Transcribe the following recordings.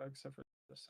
except for this.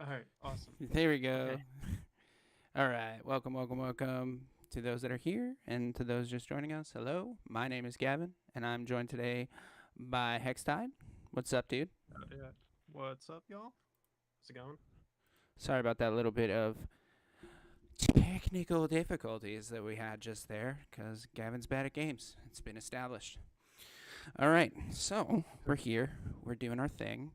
All right, awesome. There we go. Okay. All right. Welcome to those that are here and to those just joining us. Hello. My name is Gavin, and I'm joined today by Hextide. What's up, dude? Yeah. What's up, y'all? How's it going? Sorry about that little bit of technical difficulties that we had just there because Gavin's bad at games. It's been established. All right. So we're here. We're doing our thing.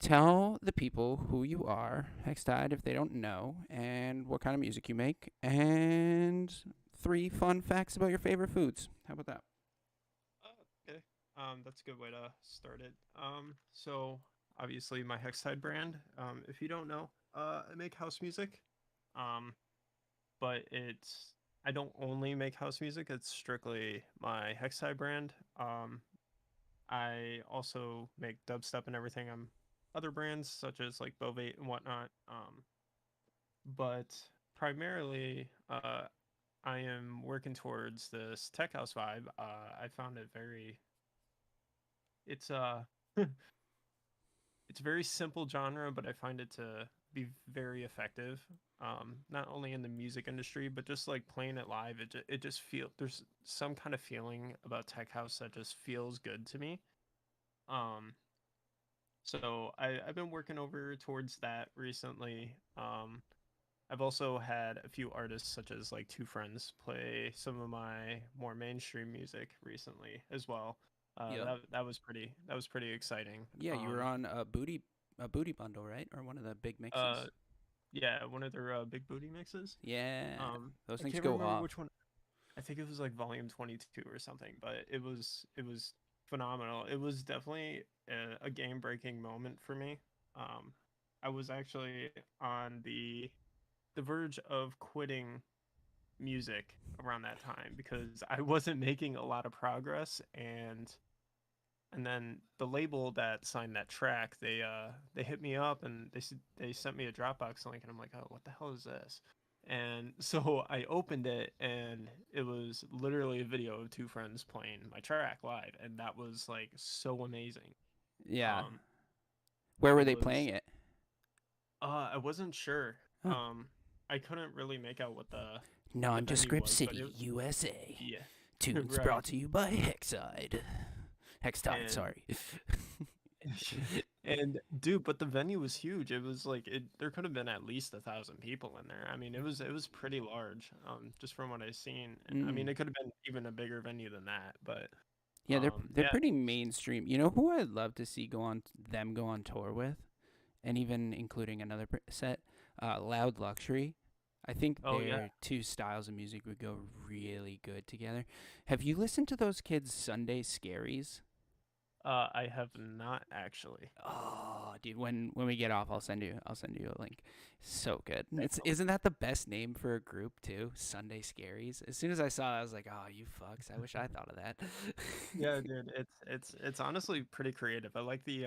Tell the people who you are, Hextide, if they don't know, and what kind of music you make, and 3 fun facts about your favorite foods. How about that? Okay. That's a good way to start it. So obviously my Hextide brand. If you don't know, I make house music. Um, but I don't only make house music. It's strictly my Hextide brand. I also make dubstep and everything. Other brands such as like Bovate and whatnot. But primarily, I am working towards this tech house vibe. I found it very it's it's very simple genre, but I find it to be very effective. Not only in the music industry, but just like playing it live, it just feel there's some kind of feeling about tech house that just feels good to me. Um, I've been working over towards that recently. I've also had a few artists, such as like two friends, play some of my more mainstream music recently as well. Yep. That was pretty exciting. Yeah, you were on a booty bundle, right? Or one of the big Uh, mixes. yeah, one of their big booty mixes. Yeah, those I things can't go remember off. which one. I think it was like Volume 22 or something, but it was phenomenal. It was definitely a game breaking moment for me. Um, I was actually on the verge of quitting music around that time because I wasn't making a lot of progress, and then the label that signed that track, they hit me up and they sent me a Dropbox link, and I'm like, "Oh, what the hell is this?" And so I opened it, and it was literally a video of two friends playing my track live, and that was like so amazing. Yeah. Um Where were it they playing was it? I wasn't sure. Huh. I couldn't really make out what the venue Nondescript was, but City, it USA. yeah. Tunes Right. brought to you by Hexide. Hextide, And sorry. and dude, but the venue was huge. It was like there could have been at least 1,000 people in there. I mean, it was pretty large, just from what I've seen. And I mean, Mm. it could have been even a bigger venue than that. But Yeah, they're yeah. pretty mainstream. You know who I'd love to see go on tour with, and even including another set, Loud Luxury. I think Oh yeah. their two styles of music would go really good together. Have you listened to those kids' Sunday Scaries? I have not actually. Oh, dude, when we get off, I'll send you a link. So good. Okay, It's cool. isn't that the best name for a group too? Sunday Scaries. As soon as I saw it, I was like, oh, you fucks. I wish I thought of that. Yeah, dude, it's honestly pretty creative. I like the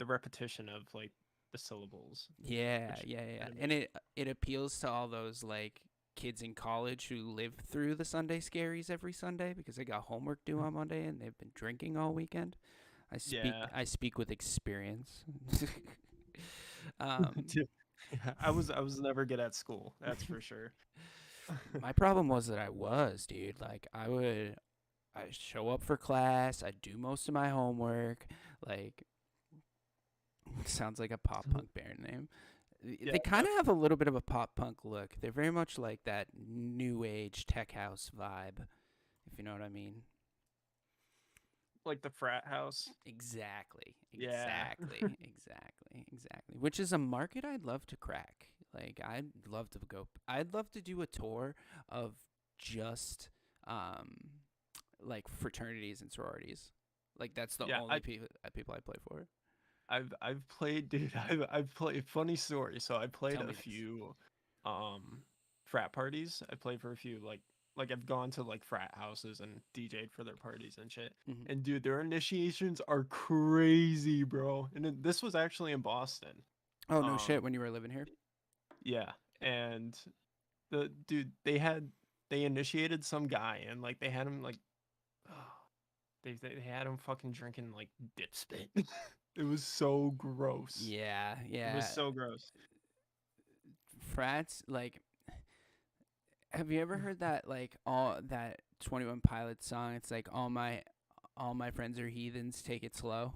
repetition of like the syllables, Yeah, which yeah, yeah. kind of And makes it appeals to all those like kids in college who live through the Sunday scaries every Sunday because they got homework due on Monday and they've been drinking all weekend. I speak yeah. I speak with experience. um Dude, yeah, I was never good at school, that's for sure. my problem was that I was, dude. Like I show up for class, I do most of my homework, like sounds like a pop punk band name. Yeah, They kind of have a little bit of a pop punk look. They're very much like that new age tech house vibe, if you know what I mean. like the frat house. Exactly, Yeah. exactly, exactly, exactly. Which is a market I'd love to crack. Like I'd love to do a tour of just um like fraternities and sororities. Like that's the Yeah, only people I play for. I've played, dude. I've played. Funny story. So I played Tell a me this. few, um, frat parties. I played for a few like I've gone to like frat houses and DJ'd for their parties and shit. Hmm. And dude, their initiations are crazy, bro. And this was actually in Boston. Oh no Um, shit! When you were living here. yeah, and the dude they initiated some guy, and like they had him like they had him fucking drinking like dip spit. It was so gross. Yeah, It was yeah. so gross. frats, like, have you ever heard that, like, all that 21 Pilots song? It's like all my friends are heathens, take it slow.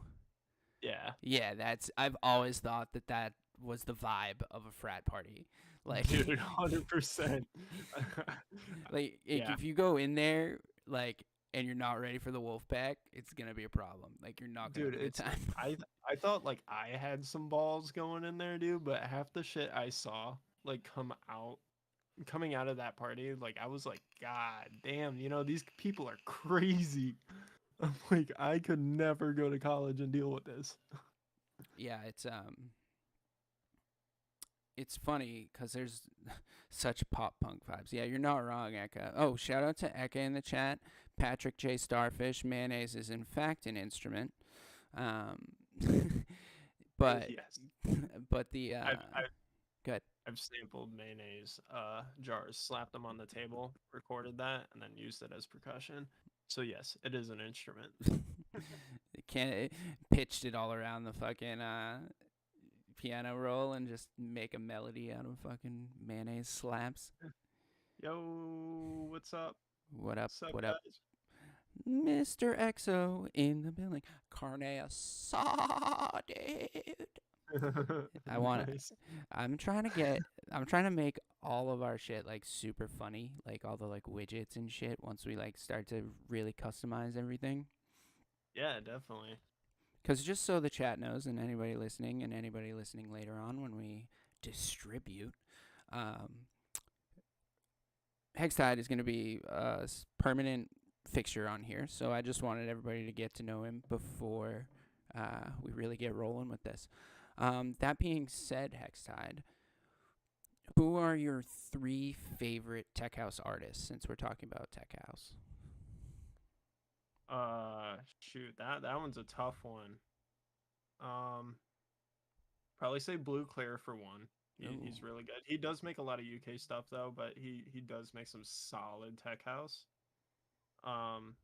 Yeah. Yeah, I've always thought that was the vibe of a frat party. Like, Dude, 100%. Yeah. if you go in there, like, and you're not ready for the wolf pack, it's gonna be a problem. Like, you're not gonna Dude, have a good it's time. I thought like I had some balls going in there, dude, but half the shit I saw like coming out of that party, like I was like, God damn, these people are crazy. I'm like, I could never go to college and deal with this. Yeah, it's funny because there's such pop punk vibes. Yeah, you're not wrong, Eka. Oh, shout out to Eka in the chat. Patrick J. Starfish. Mayonnaise is in fact an instrument. Um, but Yes. but the I've good. I've sampled mayonnaise jars, slapped them on the table, recorded that, and then used it as percussion. So yes, it is an instrument. It pitched it all around the fucking piano roll and just make a melody out of fucking mayonnaise slaps. Yo, what's up? What up? What's up, What up? guys? Mr. EXO in the building. Carne asada, dude. I want. Nice. I'm trying to make all of our shit like super funny, like all the like widgets and shit. Once we like start to really customize everything. Yeah, definitely. Because just so the chat knows, and anybody listening later on when we distribute, Hextide is going to be a permanent fixture on here. So I just wanted everybody to get to know him before we really get rolling with this. That being said, Hextide, who are your 3 favorite tech house artists? Since we're talking about tech house. Shoot, that one's a tough one. Probably say Blue Clear for one. He's really good. He does make a lot of UK stuff though, but he does make some solid tech house. Damn.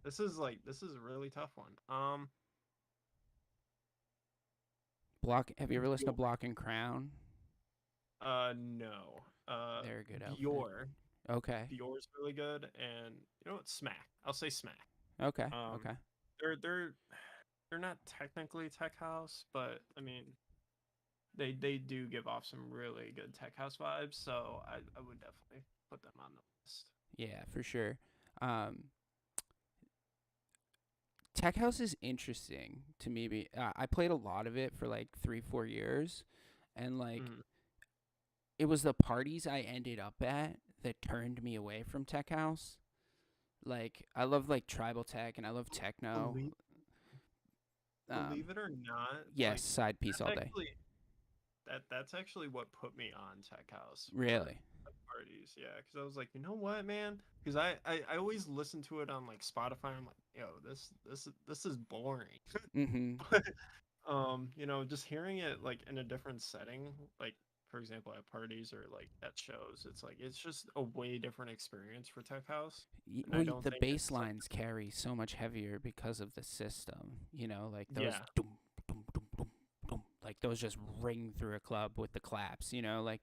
This is a really tough one. Block. Have you ever listened to Block and Crown? No. They're a good outfit. Dior. Okay. Dior's really good, and you know what? Smack. I'll say Smack. Okay. Okay. They're not technically tech house, but I mean, they do give off some really good tech house vibes. So I would definitely put them on the list. Yeah, for sure. Tech house is interesting to me. I played a lot of it for like 3-4 years, and like it was the parties I ended up at that turned me away from tech house. Like I love like tribal tech and I love techno. Believe it or not, yes, like, side piece all day. That's actually what put me on tech house. Really? Parties, yeah, because I was like, you know what, man? Because I always listen to it on like Spotify. I'm like, yo, this is boring. But just hearing it like in a different setting, like for example at parties or like at shows, it's just a way different experience for tech house. Well, the bass lines carry so much heavier because of the system. Like those dum, dum, dum, dum, dum, like those just ring through a club with the claps. Like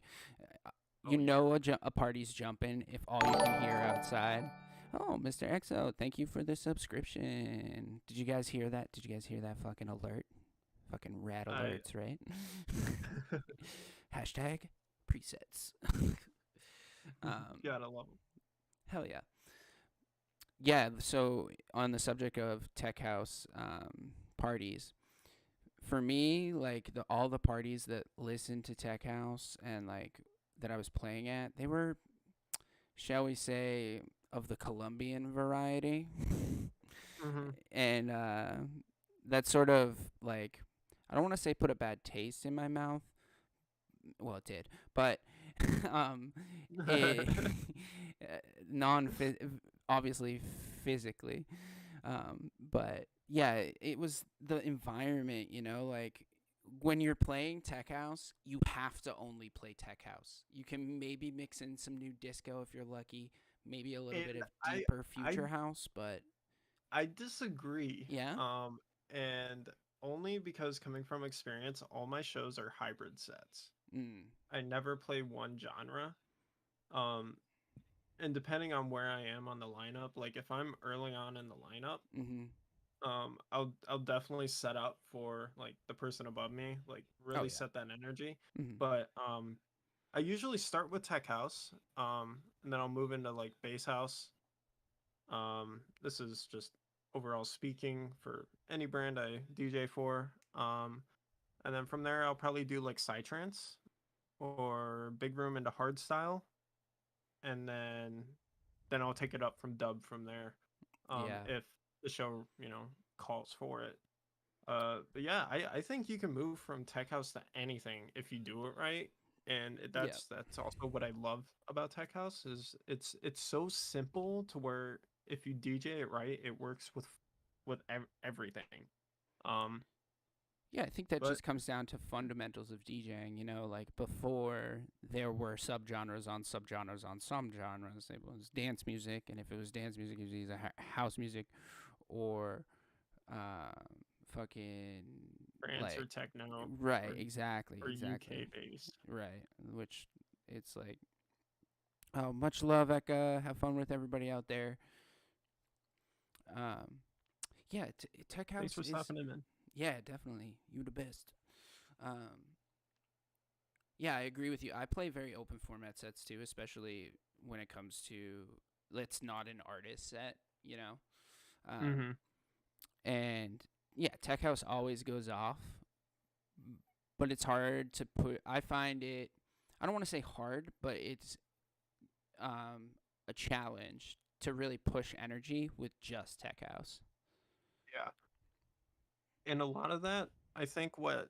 a party's jumping if all you can hear outside. Oh, Mr. EXO, thank you for the subscription. Did you guys hear that? Did you guys hear that fucking alert? Fucking rad alerts, right? Hashtag presets. Gotta love them. Hell yeah. Yeah, so on the subject of tech house parties, for me, like all the parties that listened to tech house and like that I was playing at, they were, shall we say, of the Colombian variety. And that sort of like, I don't want to say put a bad taste in my mouth. Well, it did, but obviously physically, but yeah, it was the environment. Like when you're playing tech house, you have to only play tech house. You can maybe mix in some new disco if you're lucky, maybe a little bit of deeper future house, but I disagree. Yeah. And only because coming from experience, all my shows are hybrid sets. Mm. I never play one genre. Um, and depending on where I am on the lineup, like if I'm early on in the lineup, Mm-hmm. I'll definitely set up for like the person above me, like Oh really yeah. set that energy. Mm-hmm. But I usually start with tech house, and then I'll move into like bass house. This is just overall speaking for any brand I DJ for. And then from there I'll probably do like psytrance or big room into hard style, and then I'll take it up from dub from there. Yeah. If the show, calls for it. But yeah, I think you can move from tech house to anything if you do it right. And Yeah. that's also what I love about tech house is it's so simple to where if you DJ it right, it works with everything. Um, Yeah, I think that but just comes down to fundamentals of DJing. You know, like before there were subgenres on subgenres on some genres. It was dance music, and if it was dance music, it was either house music or uh, fucking France or like techno right, or exactly, or exactly, UK based. right. Which it's like, oh, much love, Eka. Have fun with everybody out there. Um, yeah, tech Thanks house for is stopping in, man. yeah, definitely you the best. Um, Yeah, I agree with you. I play very open format sets too, especially when it comes to it's not an artist set, you know. Mm-hmm. And yeah, tech house always goes off, but it's hard to put. I find it. I don't want to say hard, but it's a challenge to really push energy with just tech house. Yeah. And a lot of that, I think what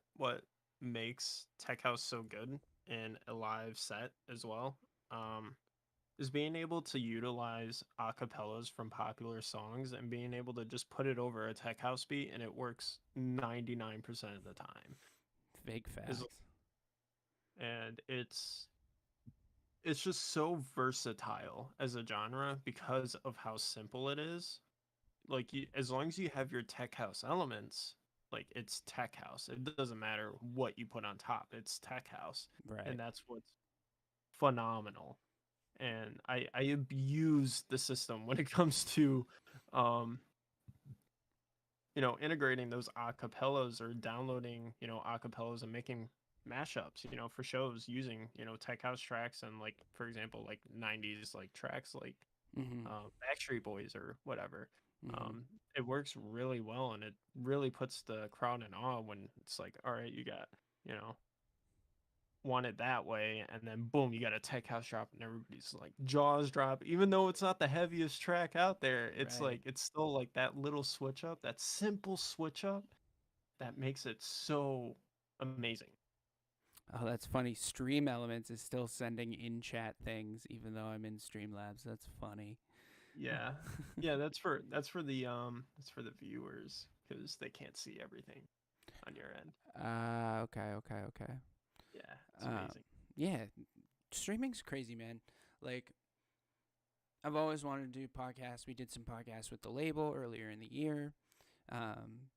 makes tech house so good in a live set as well, um, is being able to utilize acapellas from popular songs and being able to just put it over a tech house beat and it works 99% of the time. Big Is facts. and it's just so versatile as a genre because of how simple it is. Like as long as you have your tech house elements, like it's tech house. It doesn't matter what you put on top. It's tech house, Right. and that's what's phenomenal. And I abuse the system when it comes to, um, integrating those acapellas or downloading, acapellas and making mashups, for shows using, tech house tracks and like for example like 90s like tracks like Mhm. Backstreet Boys or whatever. Mhm. It works really well, and it really puts the crowd in awe when it's like, all right, you got, you know, want it that way, and then boom, you got a tech house drop, and everybody's like jaws drop. Even though it's not the heaviest track out there, it's Right. like it's still like that little switch up, that simple switch up that makes it so amazing. Oh, that's funny. Stream Elements is still sending in chat things, even though I'm in Streamlabs. That's funny. Yeah, yeah, that's for the viewers because they can't see everything on your end. Okay, okay, okay. Yeah, it's Um, amazing. yeah, streaming's crazy, man. Like, I've always wanted to do podcasts. We did some podcasts with the label earlier in the year. Um,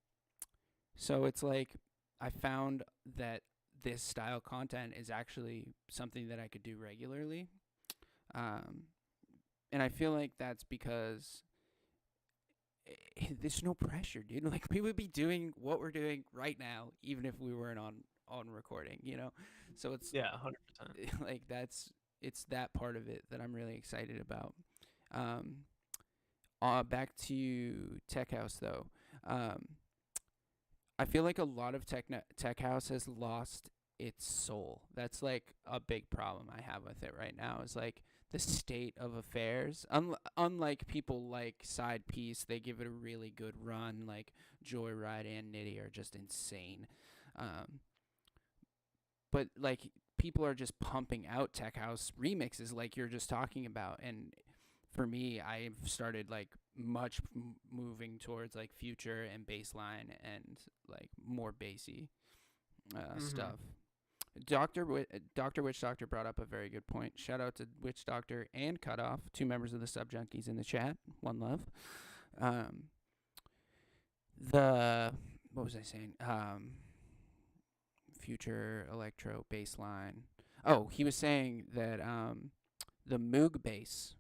so it's like I found that this style content is actually something that I could do regularly. Um, and I feel like that's because there's no pressure, dude. Like we would be doing what we're doing right now, even if we weren't on recording, you know. So it's Yeah, 100%. like it's that part of it that I'm really excited about. Um, back to Tech House though. Um, I feel like a lot of tech house has lost its soul. That's like a big problem I have with it right now. Is like the state of affairs. Unlike people like Side Piece, they give it a really good run. Like Joyride and Nitty are just insane. Um, but like people are just pumping out tech house remixes, like you're just talking about, and for me, I've started like much moving towards like future and baseline and like more bassy Mhm. stuff. Doctor Witch Doctor brought up a very good point. Shout out to Witch Doctor and Cutoff, two members of the Sub Junkies in the chat. One love. Um, the what was I saying? Future electro bass line. Oh, he was saying that the Moog bass,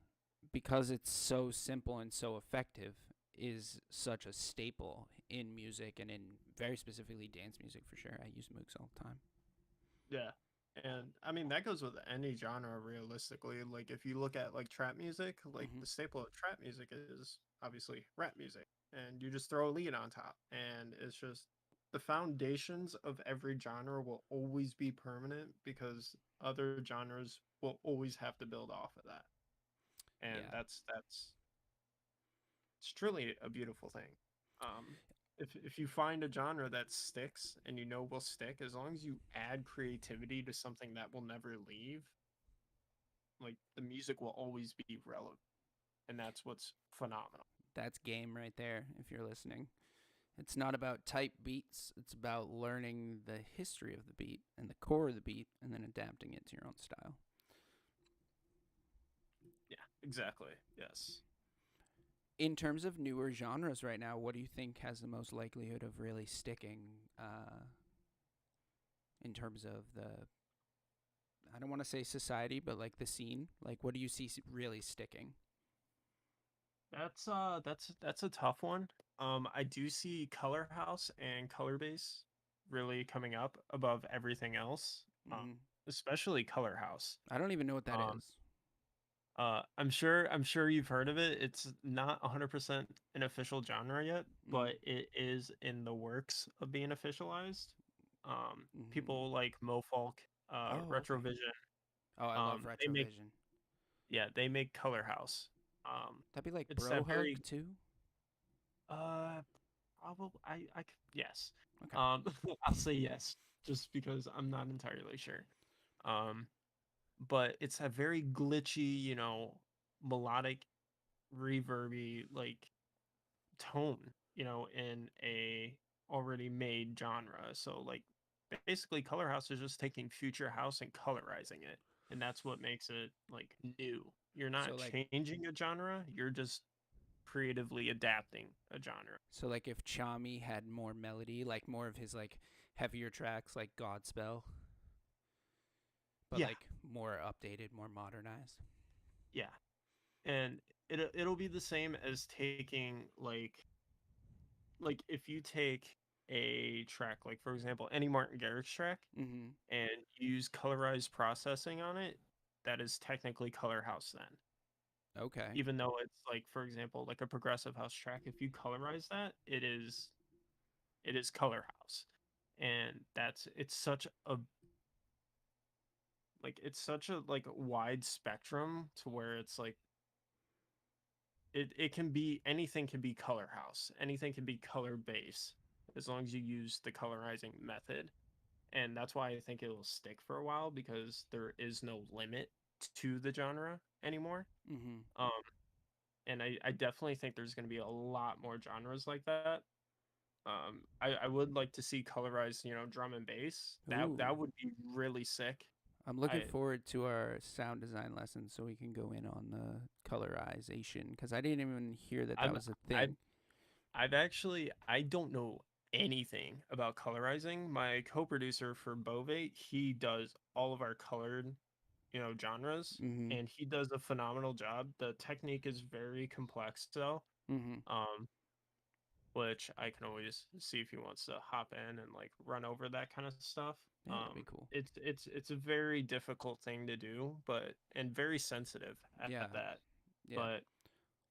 because it's so simple and so effective, is such a staple in music and in very specifically dance music for sure. I use Moogs all the time. Yeah. And I mean that goes with any genre realistically. Like if you look at like trap music, like Hmm. the staple of trap music is obviously rap music. And you just throw a lead on top. And it's just the foundations of every genre will always be permanent because other genres will always have to build off of that. And Yeah. that's it's truly a beautiful thing. If you find a genre that sticks and you know will stick, as long as you add creativity to something that will never leave, like the music will always be relevant, and that's what's phenomenal. That's game right there if you're listening. It's not about type beats, it's about learning the history of the beat and the core of the beat and then adapting it to your own style. Yeah, exactly. Yes. In terms of newer genres right now, what do you think has the most likelihood of really sticking in terms of the, I don't want to say society, but like the scene? Like, what do you see really sticking? That's a tough one. I do see Color House and Color Base really coming up above everything else. Um, Mm, especially Color House. I don't even know what that Um, is. I'm sure you've heard of it. It's not 100% an official genre yet, Mm, but it is in the works of being officialized. mm-hmm. People like MoFolk, Oh, okay. Retrovision, Oh, I love they make Retrovision. yeah, they make Color House. That'd be like It's Bro that Hug very too. uh probably yes. Okay. Um, I'll say yes just because I'm not entirely sure. Um, but it's a very glitchy, melodic, reverby like tone, in a already made genre. So like basically Color House is just taking future house and colorizing it. And that's what makes it like new. You're So not like changing a genre, you're just creatively adapting a genre. so like if Chami had more melody, like more of his like heavier tracks like Godspell, but Yeah, like more updated, more modernized. yeah. And it'll be the same as taking like if you take a track like for example any Martin Garrix track Mm-hmm. and use colorized processing on it, that is technically color house then. Okay. Even though it's like, for example, like a progressive house track, if you colorize that, it is color house. And it's such a like wide spectrum to where it's like it can be anything can be color house. Anything can be color base as long as you use the colorizing method. And that's why I think it'll stick for a while because there is no limit to the genre anymore. Mm-hmm. Um, and I definitely think there's going to be a lot more genres like that. I would like to see colorized, drum and bass. That Ooh. that would be really sick. I'm looking I forward to our sound design lesson so we can go in on the colorization because I didn't even hear that that I'm was a I thing. I don't know anything about colorizing. My co-producer for Bovate, he does all of our colored, genres, Mm-hmm. and he does a phenomenal job. The technique is very complex though. Mm-hmm. Um, which I can always see if he wants to hop in and like run over that kind of stuff. Yeah, that'd be cool. It's a very difficult thing to do, but and very sensitive Yeah. at that. Yeah. But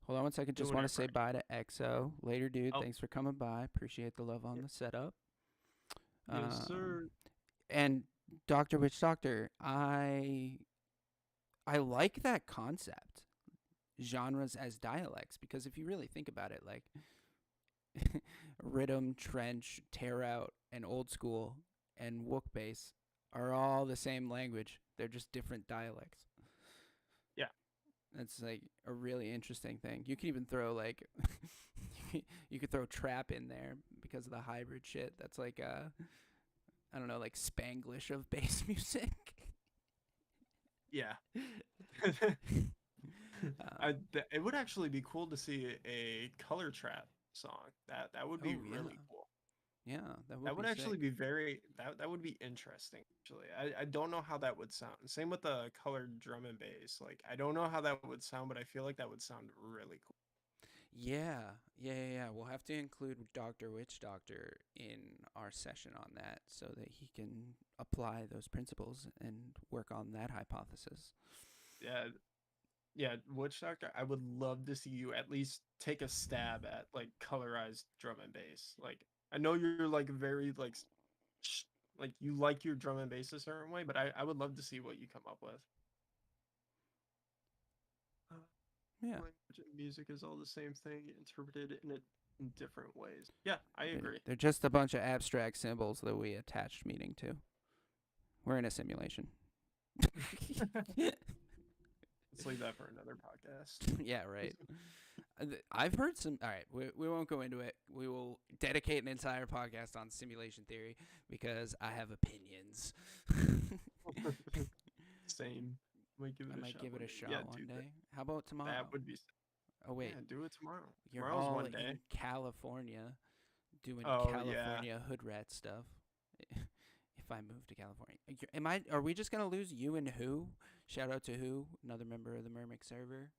Hold on one second. Just doing want to it say right. bye to EXO. Later, dude. Oh, Thanks for coming by. Appreciate the love on yeah. the setup. Yes, Um, sir. and Doctor Witch Doctor, I like that concept, genres as dialects, because if you really think about it, like rhythm, trench, tear out, and old school and wook bass are all the same language. They're just different dialects. Yeah. That's like a really interesting thing. You can even throw like you could throw trap in there because of the hybrid shit. That's like I don't know, like Spanglish of bass music. Yeah. um, It would actually be cool to see a color trap song. That would be oh yeah, really cool. Yeah, that would That be would actually sick. be that would be interesting actually. I don't know how that would sound. Same with the colored drum and bass. Like I don't know how that would sound, but I feel like that would sound really cool. Yeah. We'll have to include Dr. Witch Doctor in our session on that so that he can apply those principles and work on that hypothesis. Yeah, yeah, Witch Doctor, I would love to see you at least take a stab at like colorized drum and bass. Like I know you're like very like sh- like you like your drum and bass a certain way, but I would love to see what you come up with. Uh, Yeah, Language and music is all the same thing, interpreted in different ways. Yeah, I they're, agree. they're just a bunch of abstract symbols that we attached meaning to. We're in a simulation. Let's leave that for another podcast. Yeah, right. I've heard some. All right, we won't go into it. We will dedicate an entire podcast on simulation theory because I have opinions. Same. Might give I it a might shot give it one a day. Yeah, shot one dude, day. How about that tomorrow? would be. Oh Yeah, wait, do it tomorrow. you're Tomorrow's all one day. in California doing Oh yeah. California hood rat stuff. If I move to California, am I? Are we just gonna lose you and Who? Shout out to Who, another member of the Mermic server.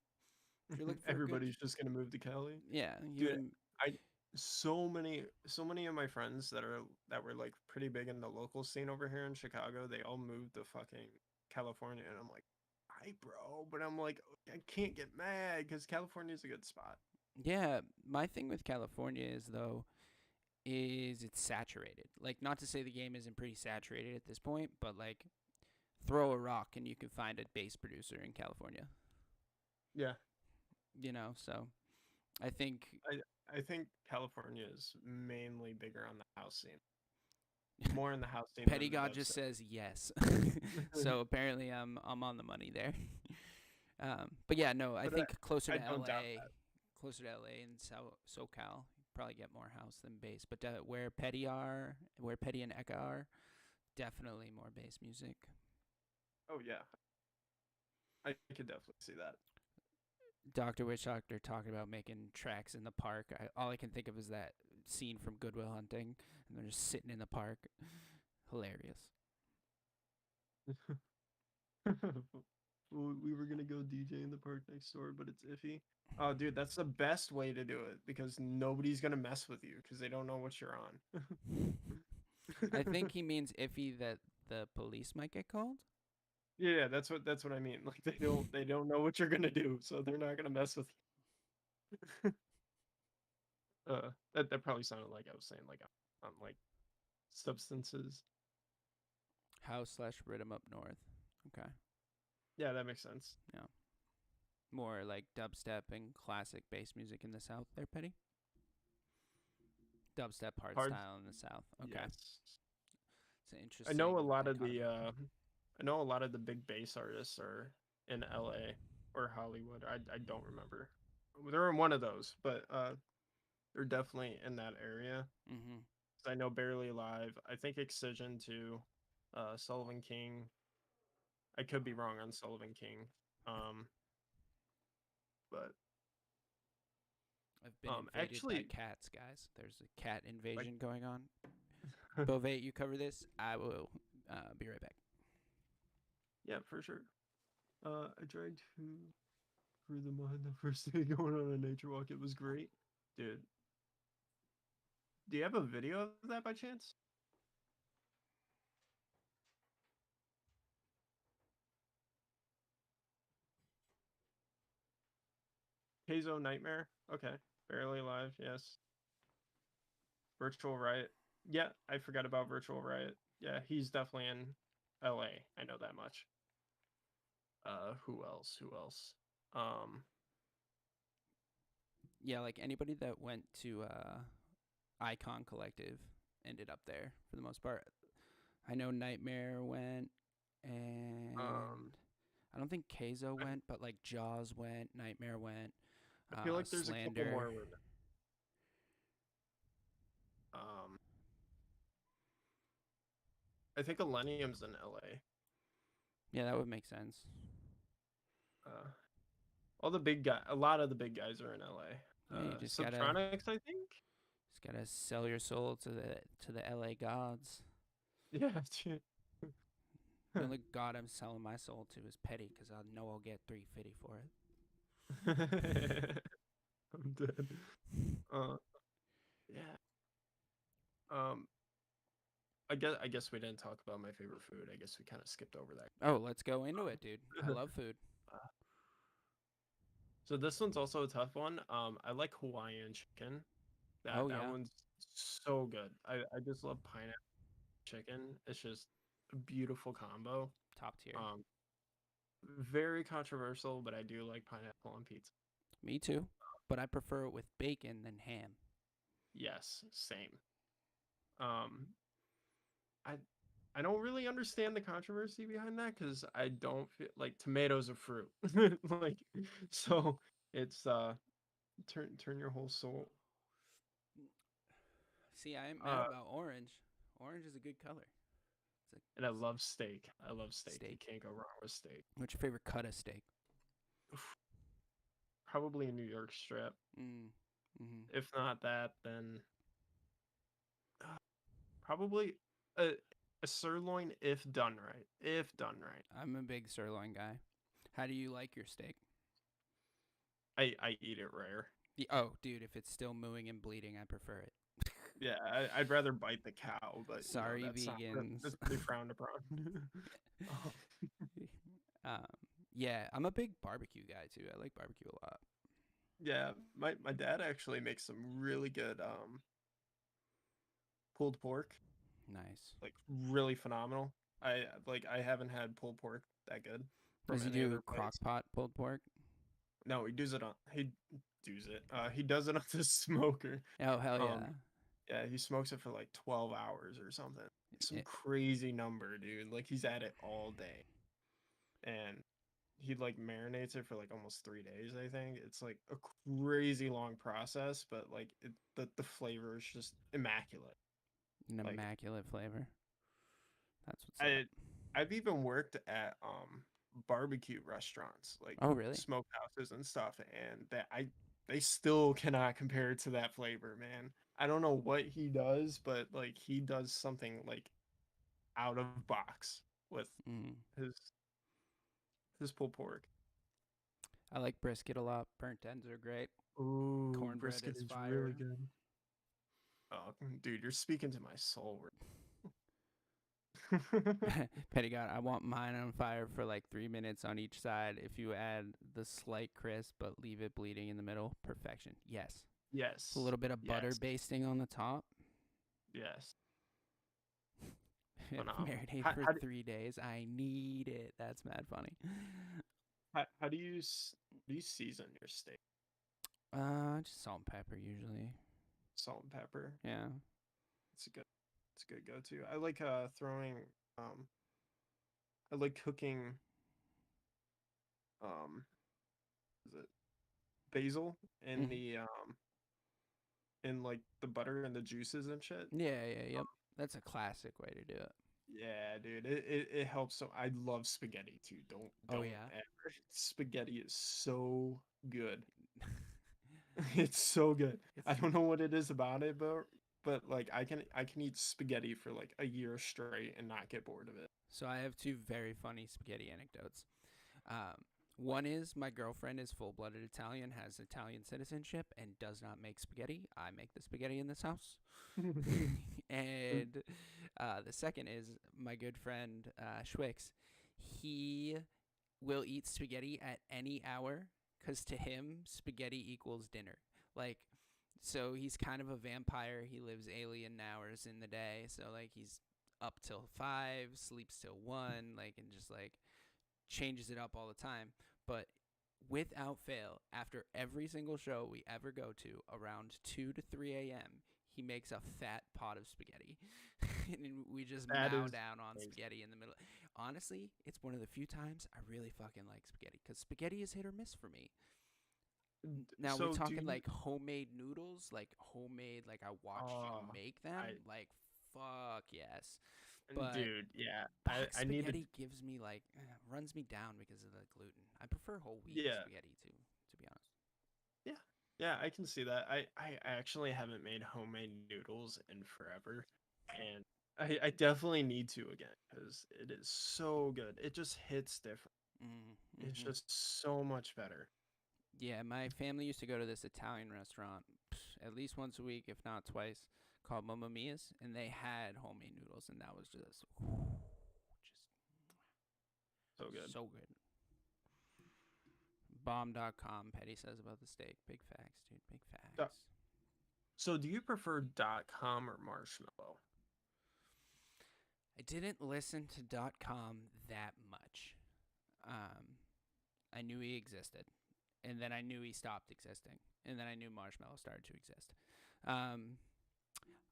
If you're looking for a good, Everybody's just gonna move to Cali. yeah, you Dude, and I so many of my friends that were like pretty big in the local scene over here in Chicago, they all moved to fucking California and I'm like, "Hi, bro." But I'm like, I can't get mad cuz California's a good spot. yeah. My thing with California is though is it's saturated. Like, not to say the game isn't pretty saturated at this point, but like, throw a rock and you can find a bass producer in California. Yeah. So I think I think California is mainly bigger on the house scene. More in the house scene Petty than the God dev just scene. says yes. So apparently I'm on the money there. But yeah, no, I But think I don't doubt that. Closer to LA and SoCal, probably get more house than bass. But where Petty and Eka are, definitely more bass music. Oh yeah. I could definitely see that. Dr. Witch Doctor talking about making tracks in the park. All I can think of is that scene from Good Will Hunting, and they're just sitting in the park. Hilarious. We were gonna go DJ in the park next door, but it's iffy. Oh, dude, that's the best way to do it because nobody's gonna mess with you because they don't know what you're on. I think he means iffy that the police might get called. Yeah, that's what I mean. Like they don't know what you're gonna do, so they're not gonna mess with you. That probably sounded like I was saying like on like substances. House/rhythm up north. Okay. Yeah, that makes sense. Yeah. More like dubstep and classic bass music in the south there, Petty? Dubstep Hard. hardstyle in the south. Okay. Yes. It's an I know a interesting lot of the dichotomy. I know a lot of the big bass artists are in LA or Hollywood. I don't remember. They're in one of those, but they're definitely in that area. Mm-hmm. I know Barely Alive. I think Excision too. Sullivan King. I could be wrong on Sullivan King. Um, but I've been invaded by actually, cats, guys. There's a cat invasion going on. Bovate, you cover this. I will be right back. yeah, for sure. I tried to through the mud the first day going on a nature walk. It was great, dude. Do you have a video of that by chance? Keizo Nightmare. Okay. Barely Alive. Yes. Virtual Riot. Yeah, I forgot about Virtual Riot. Yeah, he's definitely in LA. I know that much. Who else? Who else? Um, Yeah, like anybody that went to Icon Collective ended up there for the most part. I know Nightmare went, and um, I don't think Keizo I, went, but like Jaws went, Nightmare went, I feel like there's a couple Slander. more. Um, I think Millennium's in LA. Yeah, that would make sense. Uh, a lot of the big guys are in LA. Yeah, you just gotta Subtronics, I think. Gotta sell your soul to the LA gods. Yeah, dude. The only god I'm selling my soul to is Petty, because I know I'll get 350 for it. I'm dead. Uh, yeah. Um, I guess we didn't talk about my favorite food. I guess we kind of skipped over that. Oh, let's go into it, dude. I love food. Uh, so this one's also a tough one. I like Hawaiian chicken. That Oh that yeah, one's so good. I just love pineapple chicken. It's just a beautiful combo. top tier. Um, very controversial, but I do like pineapple on pizza. Me too, but I prefer it with bacon than ham. Yes, same. Um, I I don't really understand the controversy behind that because I don't feel like tomatoes are fruit. Like so it's turn your whole soul. See, I ain't mad Uh about orange. Orange is a good color. It's and I love steak. I love a steak. You steak. can't go wrong with steak. What's your favorite cut of steak? Probably a New York strip. Mm. Mm-hmm. If not that, then uh, probably a a sirloin if done right. If done right. I'm a big sirloin guy. How do you like your steak? I eat it rare. Oh, dude, if it's still mooing and bleeding, I prefer it. Yeah, I'd rather bite the cow, but Sorry, that's not vegans. that's pretty frowned upon. Oh, um, yeah, I'm a big barbecue guy too. I like barbecue a lot. yeah, my dad actually makes some really good pulled pork, Nice. like really phenomenal. I haven't had pulled pork that good from Does he any other do place. crock pot pulled pork? No, he does it. He does it on the smoker. Oh hell Um, yeah. yeah, he smokes it for like 12 hours or something. Some Yeah. crazy number, dude. Like he's at it all day. And he like marinates it for like almost 3 days, I think. It's like a crazy long process, but like the flavor is just immaculate. An Like immaculate flavor. That's what's up. I I've even worked at barbecue restaurants, like Oh really? smokehouses and stuff, and that I they still cannot compare to that flavor, man. I don't know what he does, but like he does something like out of box with Mm. his pulled pork. I like brisket a lot. Burnt ends are great. Ooh, Cornbread brisket is is really fire. good. Oh, dude, you're speaking to my soul. Petty God, I want mine on fire for like 3 minutes on each side. If you add the slight crisp but leave it bleeding in the middle, perfection. Yes. A Yes. little bit of butter Yes. basting on the top. Yes. Phenomenal. Marinate for 3 days. I need it. That's mad funny. How do you do you season your steak? Just salt and pepper usually. Salt and pepper. Yeah. It's a good go-to. I like throwing um I like cooking um is it basil in Hmm. the in like the butter and the juices and shit. Yeah, yeah, yep. That's a classic way to do it. Yeah, dude, it helps. So I love spaghetti too. Oh Don't yeah. ever. Spaghetti is so good. It's so good. I It's don't know what it is about it, but like I can eat spaghetti for like a year straight and not get bored of it. so I have two very funny spaghetti anecdotes. Um, one is my girlfriend is full-blooded Italian, has Italian citizenship, and does not make spaghetti. I make the spaghetti in this house. And the second is my good friend Schwix. He will eat spaghetti at any hour because to him, spaghetti equals dinner. Like, so he's kind of a vampire. He lives alien hours in the day. So, like, he's up till 5, sleeps till 1, like, and just like changes it up all the time. But without fail, after every single show we ever go to, around 2 to 3 a.m., he makes a fat pot of spaghetti. And we just That mow is down on amazing. spaghetti in the middle. Honestly, it's one of the few times I really fucking like spaghetti because spaghetti is hit or miss for me. Now we're So do talking you like homemade noodles, like homemade, like I watched you uh make I them. Like, fuck yes. But dude, yeah. box I needed spaghetti gives me like runs me down because of the gluten. I prefer whole wheat yeah. spaghetti too, to be honest. Yeah. Yeah, I can see that. I actually haven't made homemade noodles in forever, and I definitely need to again because it is so good. It just hits different. It's Mm-hmm. just so much better. Yeah, my family used to go to this Italian restaurant at least once a week, if not twice, called Mamma Mia's, and they had homemade noodles, and that was just So good. so good. Bomb.com, Petty says about the steak. Big facts, dude. Big So, facts. so do you prefer .com or Marshmallow? I didn't listen to .com that much. Um, I knew he existed, and then I knew he stopped existing, and then I knew Marshmallow started to exist. Um,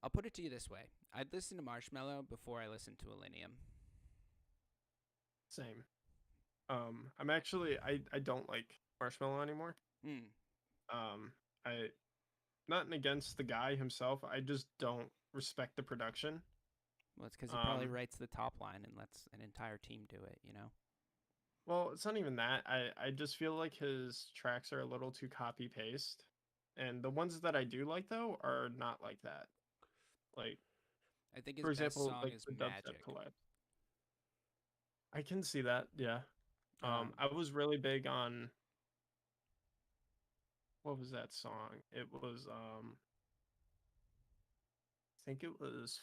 I'll put it to you this way: I'd listen to Marshmallow before I listened to Millennium. Same. I'm actually I don't like Marshmallow anymore. Hmm. Um, I nothing against the guy himself. I just don't respect the production. Well, it's because he probably Um, writes the top line and lets an entire team do it. You know. well, it's not even that. I just feel like his tracks are a little too copy paste, and the ones that I do like though are not like that. Like I think his for best example, song like is the dubstep Magic. collab. I can see that. Yeah. Um, I was really big on what was that song? It was I think it was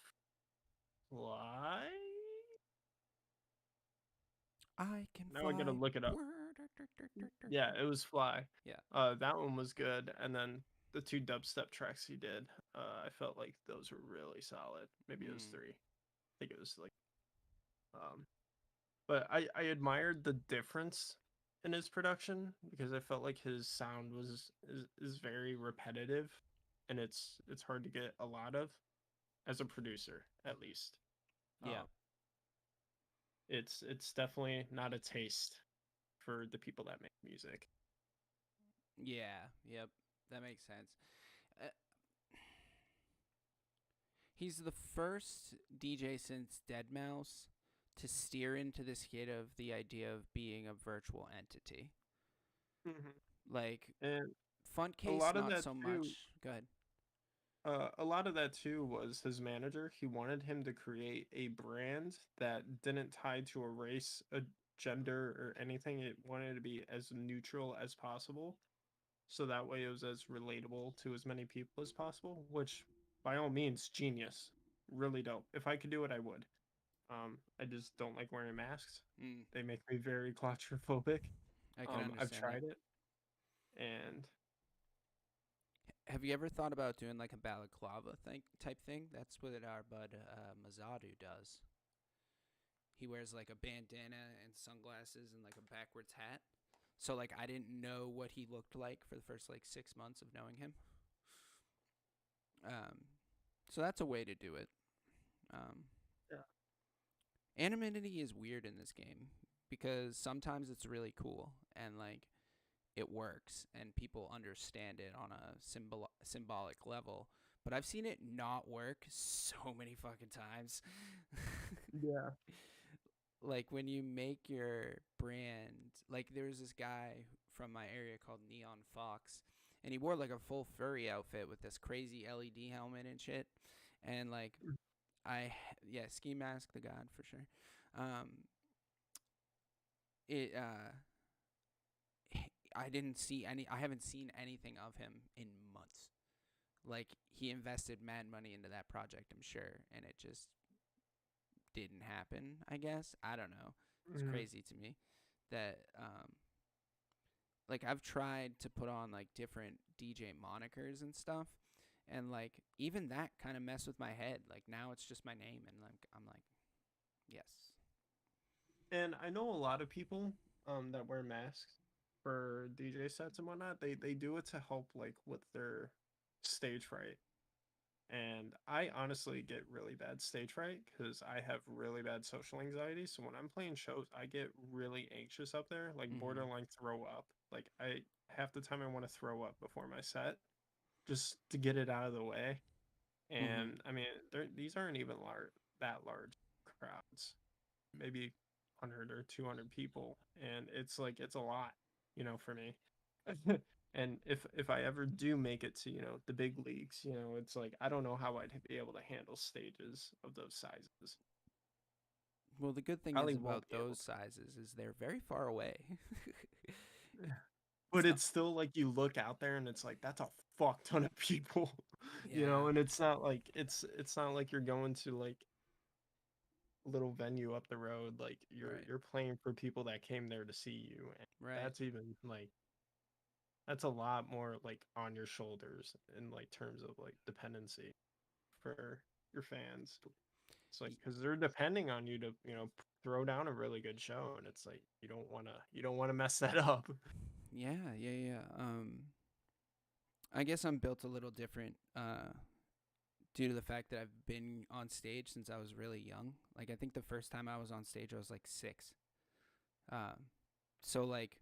Fly. I can Now I gotta fly. look it up. Yeah, it was Fly. Yeah. That one was good, and then the two dubstep tracks he did, I felt like those were really solid. Maybe it was Hmm. three. I think it was like, um, but I admired the difference in his production because I felt like his sound is very repetitive, and it's hard to get a lot of as a producer at least. Yeah. Um, it's definitely not a taste for the people that make music. Yeah. Yep. That makes sense. Uh, he's the first DJ since Dead Mouse to steer into this hit of the idea of being a virtual entity. Hmm. Like And Fun a Case, lot of not that so too much. Good. a lot of that too was his manager. He wanted him to create a brand that didn't tie to a race, a gender, or anything. It wanted to be as neutral as possible. So that way it was as relatable to as many people as possible, which by all means, genius. Really dope. If I could do it, I would. I just don't like wearing masks. Mm, They make me very claustrophobic. I can I've understand that. tried it and Have you ever thought about doing like a balaclava thing type thing? That's what our bud Mazadu does. He wears like a bandana and sunglasses and like a backwards hat. So like I didn't know what he looked like for the first like 6 months of knowing him. Um, so that's a way to do it. Um, yeah. anonymity is weird in this game because sometimes it's really cool and like it works and people understand it on a symbolic level. But I've seen it not work so many fucking times. Yeah. Like when you make your brand, like there was this guy from my area called Neon Fox, and he wore like a full furry outfit with this crazy LED helmet and shit. And like yeah, ski mask the god for sure. Um, it I didn't see any. I haven't seen anything of him in months. Like he invested mad money into that project, I'm sure, and it just didn't happen. I guess I don't know. It's Mhm. crazy to me that like I've tried to put on like different DJ monikers and stuff, and like even that kind of messed with my head. Like now it's just my name, and like I'm like, yes. And I know a lot of people that wear masks for DJ sets and whatnot. They do it to help like with their stage fright. And I honestly get really bad stage fright because I have really bad social anxiety. So when I'm playing shows, I get really anxious up there, like Mm-hmm. borderline throw up. Like I half the time I want to throw up before my set just to get it out of the way. Mm-hmm. And I mean, these aren't even that large crowds, maybe 100 or 200 people, and it's like it's a lot, for me. And if I ever do make it to, the big leagues, it's like I don't know how I'd be able to handle stages of those sizes. Well, the good thing is Probably won't about be able those sizes is they're very far away. to. But So, it's still like you look out there and it's like that's a fuck ton of people. yeah, And it's not like you're going to like a little venue up the road. Like you're right, you're playing for people that came there to see you, and right. that's even like that's a lot more like on your shoulders in like terms of like dependency for your fans. It's like Y- because they're depending on you to throw down a really good show, and it's like you don't want to mess that up. Yeah, yeah, yeah. I guess I'm built a little different due to the fact that I've been on stage since I was really young. Like I think the first time I was on stage I was like 6. Um so like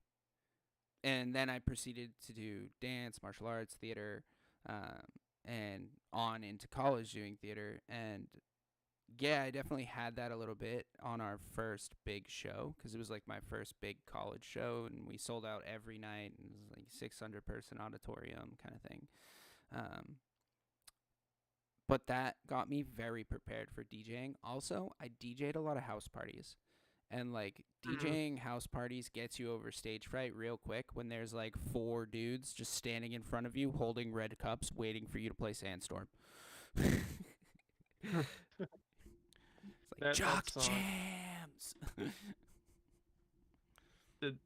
and then I proceeded to do dance, martial arts, theater, and on into college doing theater. And yeah, I definitely had that a little bit on our first big show because it was like my first big college show, and we sold out every night, and it was like 600-person auditorium kind of thing. Um, but that got me very prepared for DJing. Also, I DJ'd a lot of house parties. And like Mhm. DJing house parties gets you over stage fright real quick when there's like 4 dudes just standing in front of you holding red cups waiting for you to play Sandstorm. It's like that Jock song Jams. did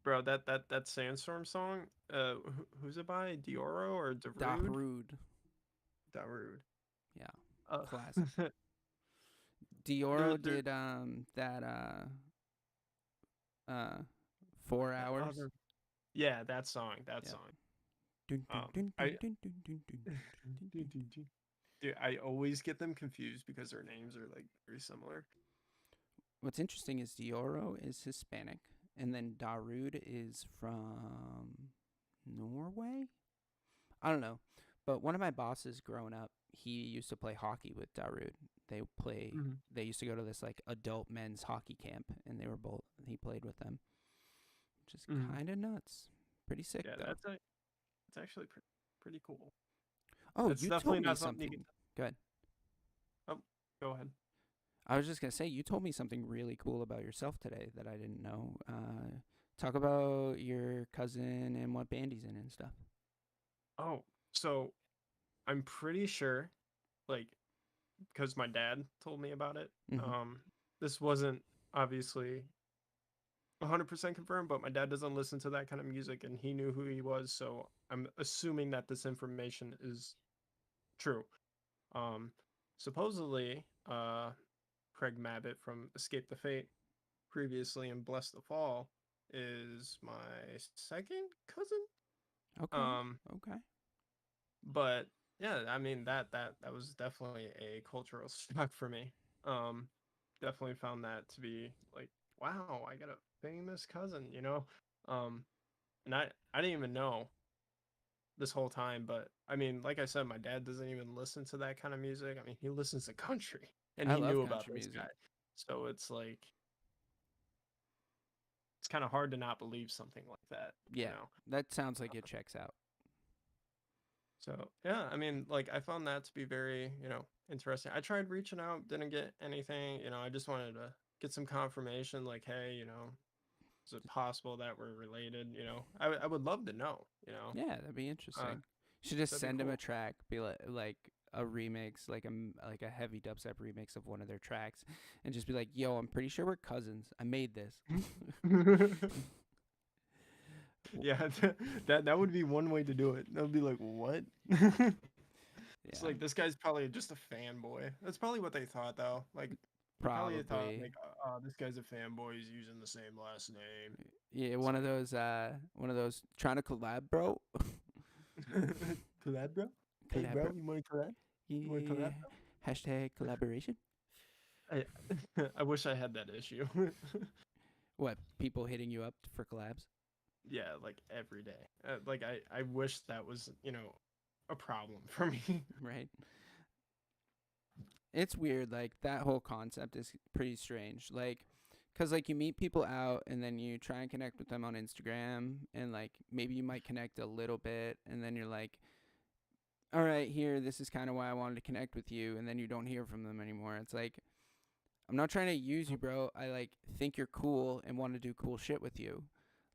bro that Sandstorm song who's it by Dioro or Darude? Darude. Darude. Yeah. uh Classic. there Dioro there did that uh 4 that hours. other yeah, that Yep. song. Dun, dun, dun, I dun, dun, dun, dun, dun, dun, dun, dun. dude, I always get them confused because their names are like very similar. What's interesting is Dioro is Hispanic, and then Darude is from Norway. I don't know, but one of my bosses growing up, he used to play hockey with Darude. They play. Mhm. They used to go to this like adult men's hockey camp, and they were both. He played with them, which is Mhm. kind of nuts. Pretty sick Yeah, though. it's actually pretty cool. Oh, It's you definitely told me not something you something. can. Good. Oh, go ahead. I was just gonna say you told me something really cool about yourself today that I didn't know. Talk about your cousin and what band he's in and stuff. Oh, so I'm pretty sure, like, because my dad told me about it. Mm-hmm. Um, this wasn't obviously 100% confirmed, but my dad doesn't listen to that kind of music, and he knew who he was, so I'm assuming that this information is true. Um, supposedly, Craig Mabbitt from Escape the Fate, previously in Bless the Fall, is my second cousin. Okay. Um, Okay. but yeah, I mean that was definitely a cultural shock for me. Um, definitely found that to be like, wow, I got a famous cousin. Um, and I didn't even know this whole time, but I mean, like I said, my dad doesn't even listen to that kind of music. I mean, he listens to country, and I he love knew about country this music. guy, so it's like it's kind of hard to not believe something like that, you Yeah, know. that sounds like it Uh, checks out. So yeah, I mean, like I found that to be very, interesting. I tried reaching out, didn't get anything. I just wanted to get some confirmation, like, hey, is it possible that we're related? I would love to know. Yeah, that'd be Uh, interesting. You should just that'd be send him a cool. track, be like a remix, like a heavy dubstep remix of one of their tracks, and just be like, "Yo, I'm pretty sure we're cousins. I made this." Yeah, that would be one way to do it. That would be like, what? It's Yeah, like this guy's probably just a fanboy. That's probably what they thought, though. Like, probably thought probably. like, oh, this guy's a fanboy. He's using the same last name. Yeah, It's one of those trying to collab, bro. like, collab, bro. Hey, Collab, bro. bro, you want to collab? You want to Yeah. collab, Hashtag collaboration. bro? I wish I had that issue. What, people hitting you up for collabs? Yeah, like every day. Like I wish that was a problem for me. Right. It's weird. Like that whole concept is pretty strange. Like, Cause like you meet people out and then you try and connect with them on Instagram and like maybe you might connect a little bit and then you're like, all right, here, this is kind of why I wanted to connect with you, and then you don't hear from them anymore. It's like, I'm not trying to use you, bro. I like think you're cool and want to do cool shit with you.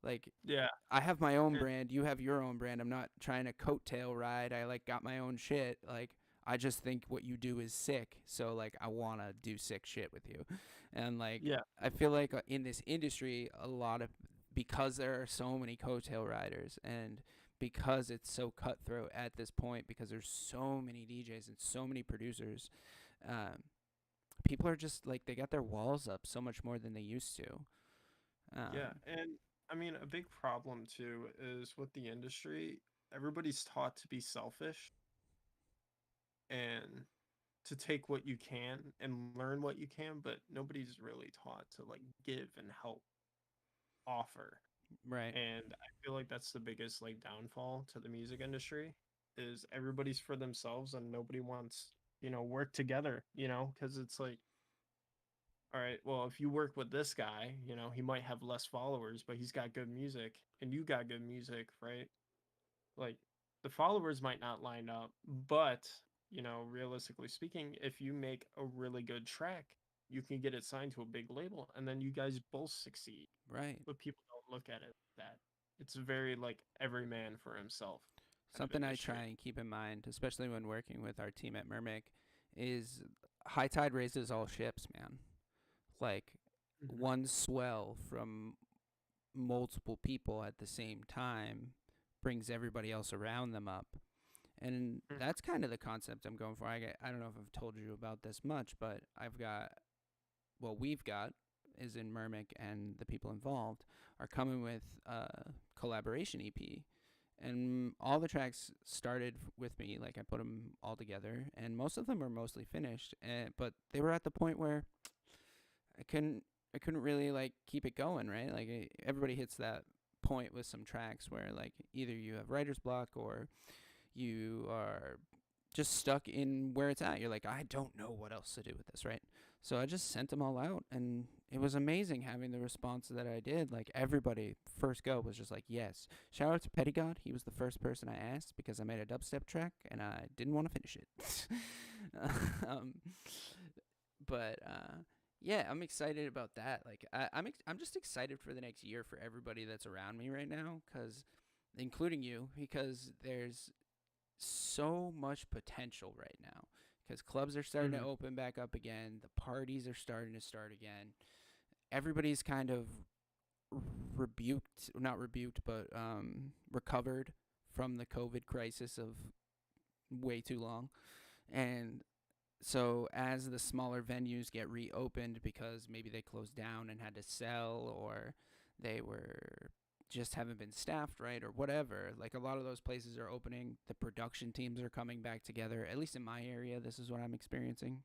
Like, Yeah. I have my own And, brand, you have your own brand. I'm not trying to coattail ride. I like got my own shit. Like, I just think what you do is sick. So like I want to do sick shit with you. And like yeah. I feel like in this industry a lot of because there are so many coattail riders and because it's so cutthroat at this point because there's so many DJs and so many producers um, people are just like they got their walls up so much more than they used to. Yeah. Um, And I mean, a big problem too is with the industry, everybody's taught to be selfish and to take what you can and learn what you can, but nobody's really taught to like give and help offer. right, And I feel like that's the biggest like downfall to the music industry is everybody's for themselves and nobody wants, work together, because it's like, all right, well, if you work with this guy, he might have less followers, but he's got good music and you got good music, right? Like the followers might not line up, but realistically speaking, if you make a really good track, you can get it signed to a big label and then you guys both succeed. right. But people don't look at it that it's very like every man for himself kind of Something I industry. try and keep in mind, especially when working with our team at Mermic, is high tide raises all ships, man. Like Hmm. one swell from multiple people at the same time brings everybody else around them up. And that's kind of the concept I'm going for. I don't know if I've told you about this much, but we've got, is in Mermic and the people involved, are coming with a collaboration EP. And all the tracks started with me. Like I put them all together, and most of them are mostly finished. But they were at the point where I couldn't I couldn't really like keep it going, right? Like everybody hits that point with some tracks where like either you have writer's block or you are just stuck in where it's at. You're like, I don't know what else to do with this, right? So I just sent them all out, and it was amazing having the response that I did. Like everybody, first go was just like, yes. Shout out to Petty God. He was the first person I asked because I made a dubstep track and I didn't want to finish it. um, but yeah, I'm excited about that. Like I'm just excited for the next year for everybody that's around me right now, cause including you, because there's so much potential right now because clubs are starting to Hmm. open back up again. The parties are starting to start again. Everybody's kind of not rebuked, but recovered from the COVID crisis of way too long. And so as the smaller venues get reopened because maybe they closed down and had to sell or they were just haven't been staffed right or whatever, like a lot of those places are opening, the production teams are coming back together. At least in my area, this is what I'm experiencing.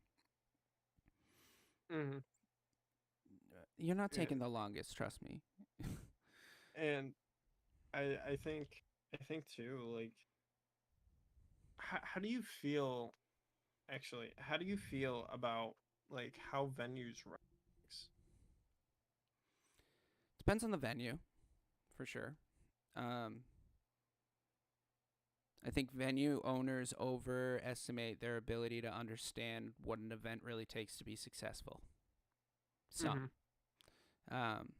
Hmm. You're not And taking the longest, trust me. and I think too, like how do you feel actually? How do you feel about like how venues run things? Depends on the venue, for sure. um, I think venue owners overestimate their ability to understand what an event really takes to be successful. Some. Hmm. Um,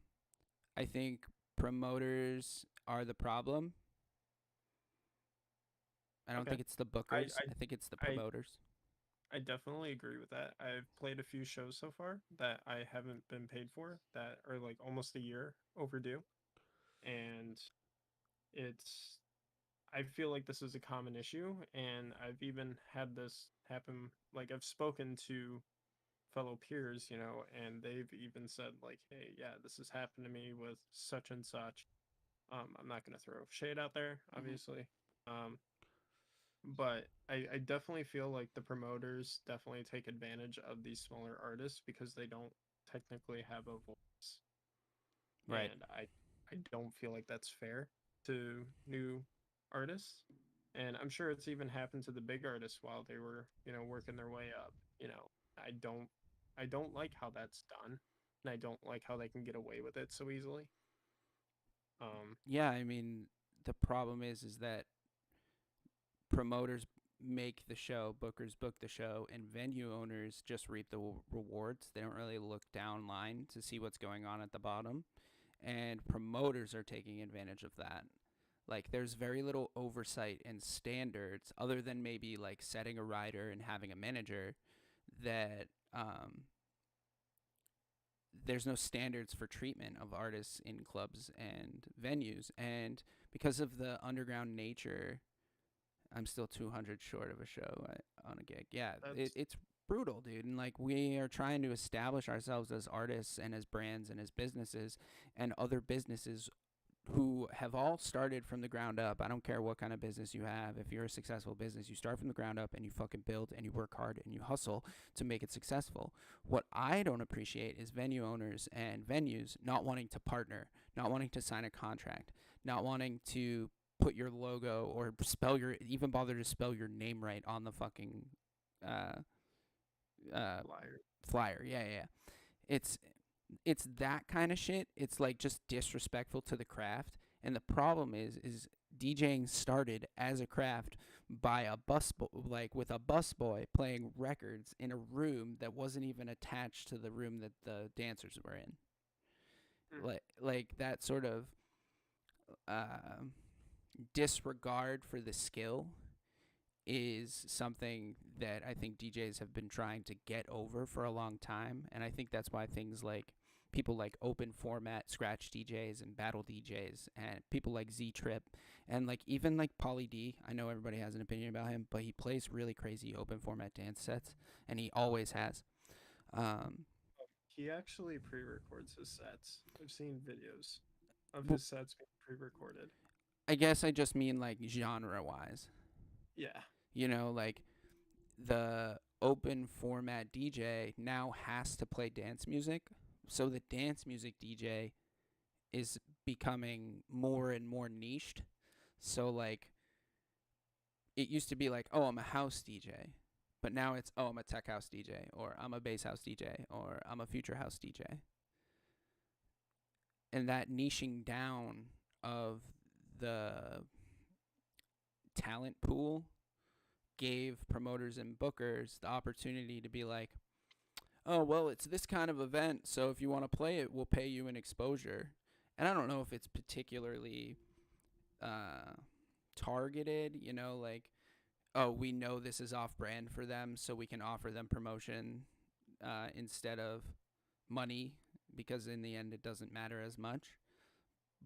I think promoters are the problem. I don't Okay. think it's the I bookers. I I think it's the I promoters. I definitely agree with that. I've played a few shows so far that I haven't been paid for that are like almost a year overdue. And it's I feel like this is a common issue and I've even had this happen like I've spoken to fellow peers, and they've even said like, "Hey, yeah, this has happened to me with such and such." I'm not going to throw shade out there, Mm-hmm. obviously. Um, but I definitely feel like the promoters definitely take advantage of these smaller artists because they don't technically have a voice, Right. and I don't feel like that's fair to new artists. And I'm sure it's even happened to the big artists while they were, working their way up. I don't I don't like how that's done. and I don't like how they can get away with it so easily. Um, Yeah, I mean, the problem is that promoters make the show, bookers book the show, and venue owners just reap the rewards. They don't really look down line to see what's going on at the bottom. And promoters are taking advantage of that. Like, there's very little oversight and standards other than maybe like setting a rider and having a manager that there's no standards for treatment of artists in clubs and venues. And because of the underground nature, I'm still 200 short of a show on a gig. Yeah, that's it's brutal, dude. And like, we are trying to establish ourselves as artists and as brands and as businesses, and other businesses who have all started from the ground up. I don't care what kind of business you have. If you're a successful business, you start from the ground up and you fucking build and you work hard and you hustle to make it successful. What I don't appreciate is venue owners and venues not wanting to partner, not wanting to sign a contract, not wanting to put your logo or even bother to spell your name right on the fucking uh, liar. flyer. Yeah, yeah, yeah. It's it's that kind of shit. It's like just disrespectful to the craft. And the problem is DJing started as a craft by a like with a busboy playing records in a room that wasn't even attached to the room that the dancers were in. Mm. Like that sort of uh, disregard for the skill is something that I think DJs have been trying to get over for a long time. And I think that's why things like people like open format scratch DJs and battle DJs and people like Z Trip and like even like Pauly D. I know everybody has an opinion about him, but he plays really crazy open format dance sets, and he always has. Um, He actually pre-records his sets. I've seen videos of w- his sets being pre-recorded. I guess I just mean like genre wise. Yeah. You know, like the open format DJ now has to play dance music. So the dance music DJ is becoming more and more niched. So like it used to be like, oh, I'm a house DJ. But now it's, oh, I'm a tech house DJ, or I'm a bass house DJ, or I'm a future house DJ. And that niching down of the talent pool gave promoters and bookers the opportunity to be like, oh, well, it's this kind of event, so if you want to play it, we'll pay you an exposure. And I don't know if it's particularly targeted, you know, like, oh, we know this is off brand for them, so we can offer them promotion instead of money, because in the end, it doesn't matter as much.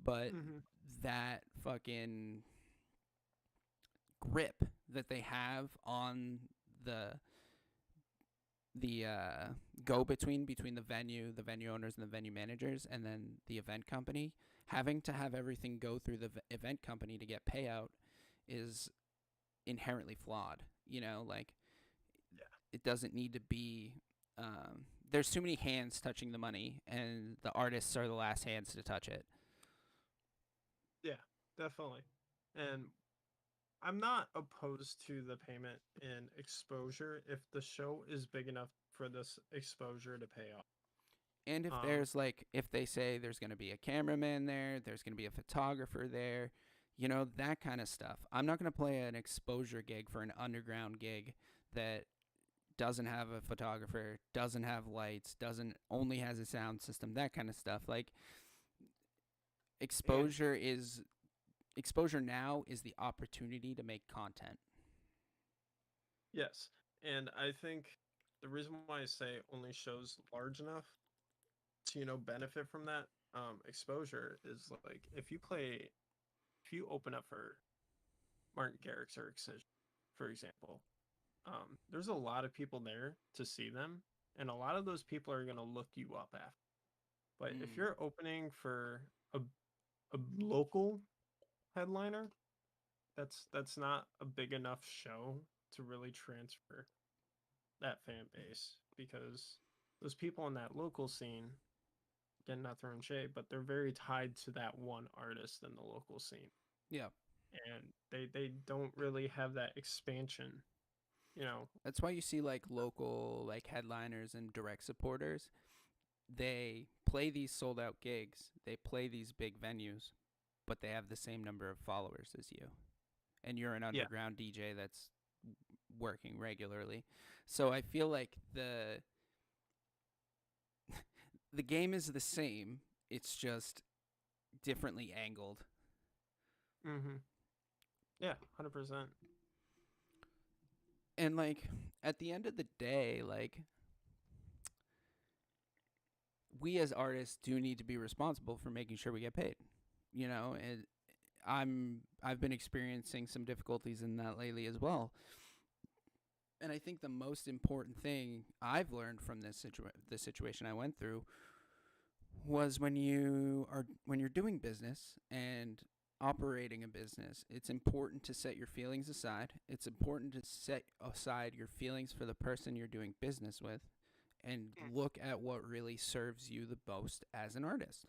But Mm-hmm. that fucking grip that they have on the go between the venue owners and the venue managers, and then the event company, having to have everything go through the event company to get payout is inherently flawed. You know, like Yeah. it doesn't need to be. There's too many hands touching the money, and the artists are the last hands to touch it. Yeah, definitely. And I'm not opposed to the payment in exposure if the show is big enough for this exposure to pay off. And if Um, there's like, if they say there's going to be a cameraman there, there's going to be a photographer there, you know, that kind of stuff. I'm not going to play an exposure gig for an underground gig that doesn't have a photographer, doesn't have lights, doesn't only has a sound system, that kind of stuff. Like and exposure now is the opportunity to make content. yes, and I think the reason why I say only shows large enough to benefit from that exposure is like if you open up for Martin Garrix or Excision, for example, there's a lot of people there to see them, and a lot of those people are gonna look you up after. But if Mm. you're opening for a local headliner, that's not a big enough show to really transfer that fan base because those people in that local scene, again, not throwing shade, but they're very tied to that one artist in the local scene, Yeah. and they don't really have that expansion, you know. That's why you see like local like headliners and direct supporters. they play these sold out gigs, they play these big venues, but they have the same number of followers as you. And you're an Yeah. underground DJ that's working regularly. So I feel like the game is the same. It's just differently angled. Mhm. Yeah, 100%. And like at the end of the day, like we as artists do need to be responsible for making sure we get paid. You know, and I've been experiencing some difficulties in that lately as well. And I think the most important thing I've learned from the situation I went through was when you're doing business and operating a business, it's important to set your feelings aside. It's important to set aside your feelings for the person you're doing business with and look at what really serves you the most as an artist.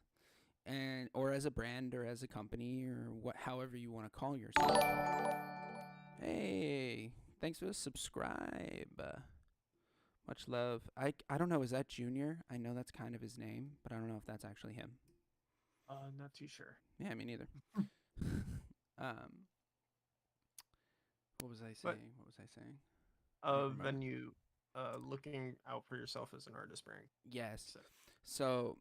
And or as a brand or as a company or however you want to call yourself. Hey, thanks for the subscribe. Much love. I don't know, is that Junior? I know that's kind of his name, but I don't know if that's actually him. Not too sure. Yeah, me neither. What was I But saying? then you looking out for yourself as an artist brand. Yes. So,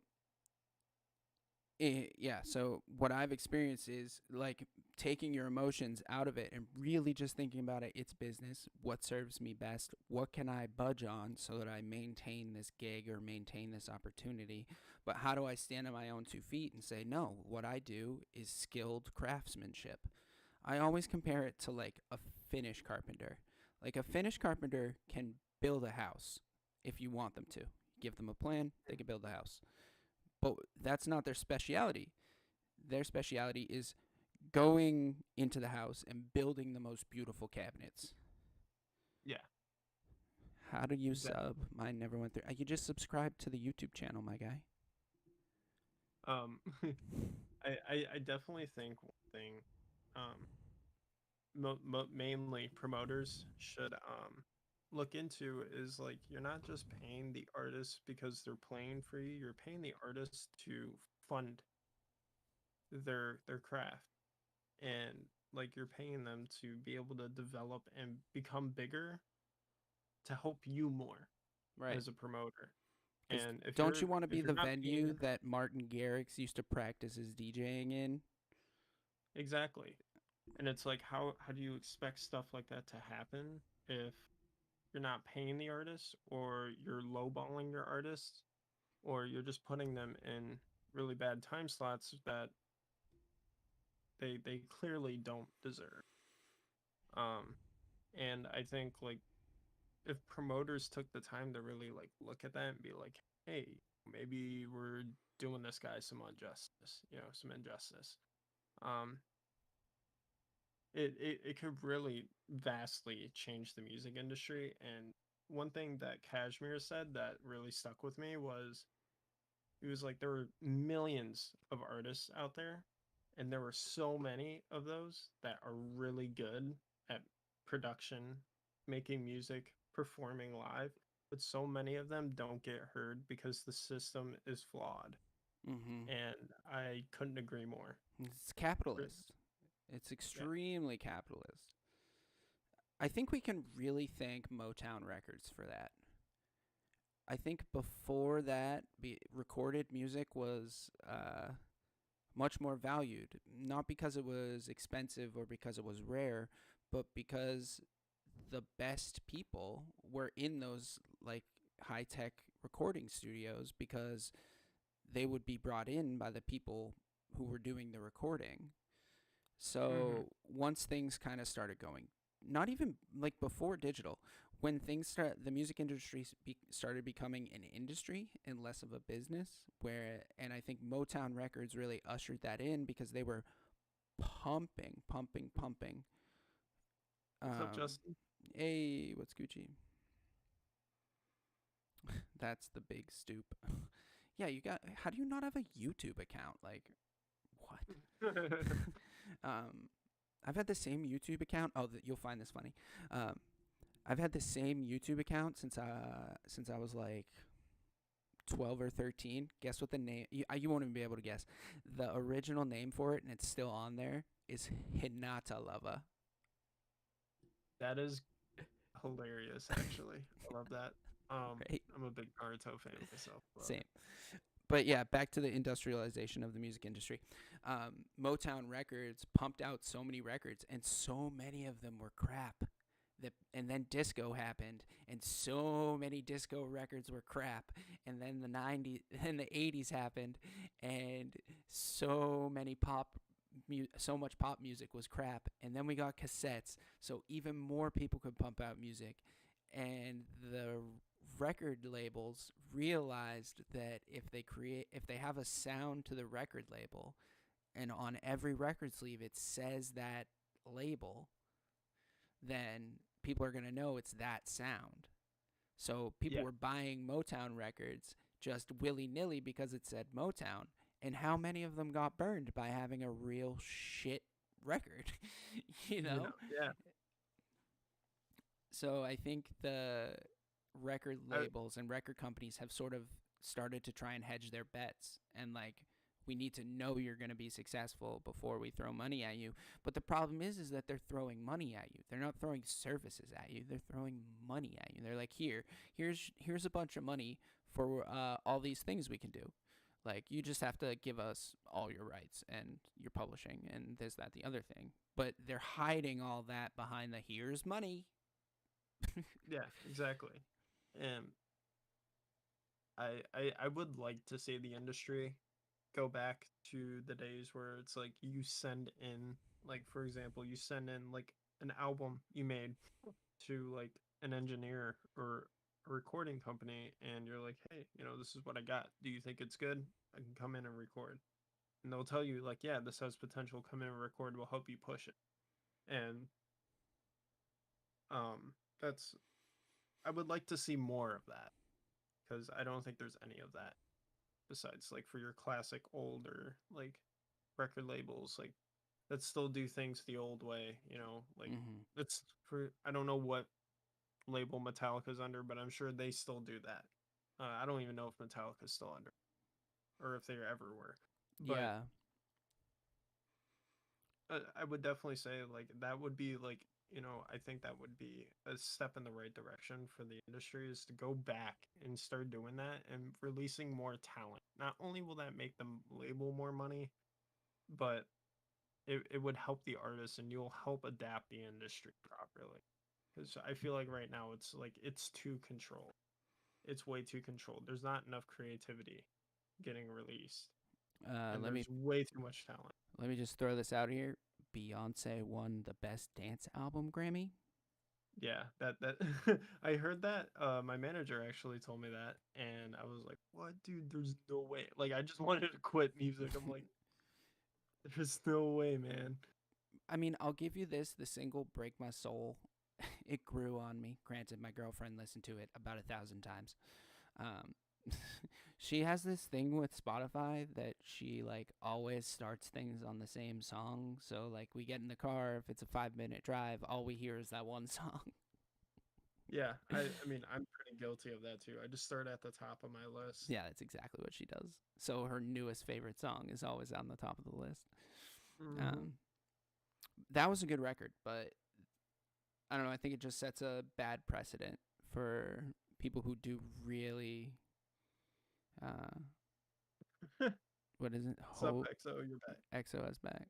So what I've experienced is like taking your emotions out of it and really just thinking about it. It's business. What serves me best? What can I budge on so that I maintain this gig or maintain this opportunity? But how do I stand on my own 2 feet and say, no, what I do is skilled craftsmanship? I always compare it to like a Finnish carpenter. Like a Finnish carpenter can build a house if you want them to. Give them a plan, they can build a house. But that's not their speciality. Their speciality is going into the house and building the most beautiful cabinets. yeah. How do you sub? Mine never went through. You just subscribe to the YouTube channel, my guy. I definitely think one thing, mainly promoters should look into is like you're not just paying the artists because they're playing for you. You're paying the artists to fund their craft, and like you're paying them to be able to develop and become bigger to help you more Right. as a promoter. Because And don't you want to be the not venue paying, that Martin Garrix used to practice his DJing in? exactly. And it's like how do you expect stuff like that to happen if you're not paying the artists, or you're lowballing your artists, or you're just putting them in really bad time slots that they clearly don't deserve. Um and I think like if promoters took the time to really like look at that and be like, hey, maybe we're doing this guy some injustice, some injustice. Um it could really vastly change the music industry. And one thing that Kashmir said that really stuck with me was he was like, there were millions of artists out there, and there were so many of those that are really good at production, making music, performing live, but so many of them don't get heard because the system is flawed. Mm-hmm. And I couldn't agree more. It's capitalist. It's Yeah. extremely capitalist. I think we can really thank Motown Records for that. I think before that, recorded music was much more valued, not because it was expensive or because it was rare, but because the best people were in those like high-tech recording studios because they would be brought in by the people who were doing the recording. So once things kind of started going, not even like before digital, when the music industry started becoming an industry and less of a business, and I think Motown Records really ushered that in because they were pumping. What's up, Justin? Hey, what's Gucci? That's the big stoop. Yeah, how do you not have a YouTube account? Like, what? I've had the same YouTube account. Oh, you'll find this funny. I've had the same YouTube account since I was like 12 or 13. Guess what the name? You won't even be able to guess. The original name for it, and it's still on there, is Hinata Lava. That is hilarious, actually. I love that. Right? I'm a big Naruto fan myself. Same. But yeah, back to the industrialization of the music industry. Motown Records pumped out so many records, and so many of them were crap. And then disco happened, and so many disco records were crap. And then the '80s happened, and so much pop music was crap. And then we got cassettes, so even more people could pump out music. And the record labels realized that if they have a sound to the record label, and on every record sleeve it says that label, then people are going to know it's that sound. So people were buying Motown records just willy-nilly because it said Motown. And how many of them got burned by having a real shit record? Yeah. So I think the record labels and record companies have sort of started to try and hedge their bets, and like, we need to know you're going to be successful before we throw money at you. But the problem is that they're throwing money at you. They're not throwing services at you. They're throwing money at you. They're like, here's a bunch of money for all these things we can do. Like, you just have to give us all your rights and your publishing and this, that, the other thing. But they're hiding all that behind the here's money. Yeah, exactly. And I would like to see the industry go back to the days where it's like you send in, like, for example, you send in like an album you made to like an engineer or a recording company, and you're like, hey, this is what I got. Do you think it's good? I can come in and record. And they'll tell you like, yeah, this has potential. Come in and record. We'll help you push it. And that's I would like to see more of that, because I don't think there's any of that besides like for your classic older like record labels like that still do things the old way, like it's for I don't know what label Metallica's under, but I'm sure they still do that. I don't even know if Metallica's still under or if they ever were. But Yeah. I would definitely say like that would be like, I think that would be a step in the right direction for the industry, is to go back and start doing that and releasing more talent. Not only will that make them label more money, but it would help the artists, and you'll help adapt the industry properly. Because I feel like right now it's like it's too controlled. It's way too controlled. There's not enough creativity getting released, and Let me there's way too much talent. let me just throw this out here. Beyonce won the Best Dance Album Grammy. Yeah, that I heard that. My manager actually told me that, and I was like, "What, dude? There's no way!" Like, I just wanted to quit music. I'm like, "There's no way, man." I mean, I'll give you this: the single "Break My Soul," it grew on me. Granted, my girlfriend listened to it about 1,000 times. Um, she has this thing with Spotify that she like always starts things on the same song. So like, we get in the car, if it's a 5-minute drive, all we hear is that one song. Yeah, I mean, I'm pretty guilty of that too. I just start at the top of my list. Yeah, that's exactly what she does. So her newest favorite song is always on the top of the list. Mm-hmm. That was a good record, but I don't know. I think it just sets a bad precedent for people who do really. What is it? What's up, XO? You're back. EXO has back.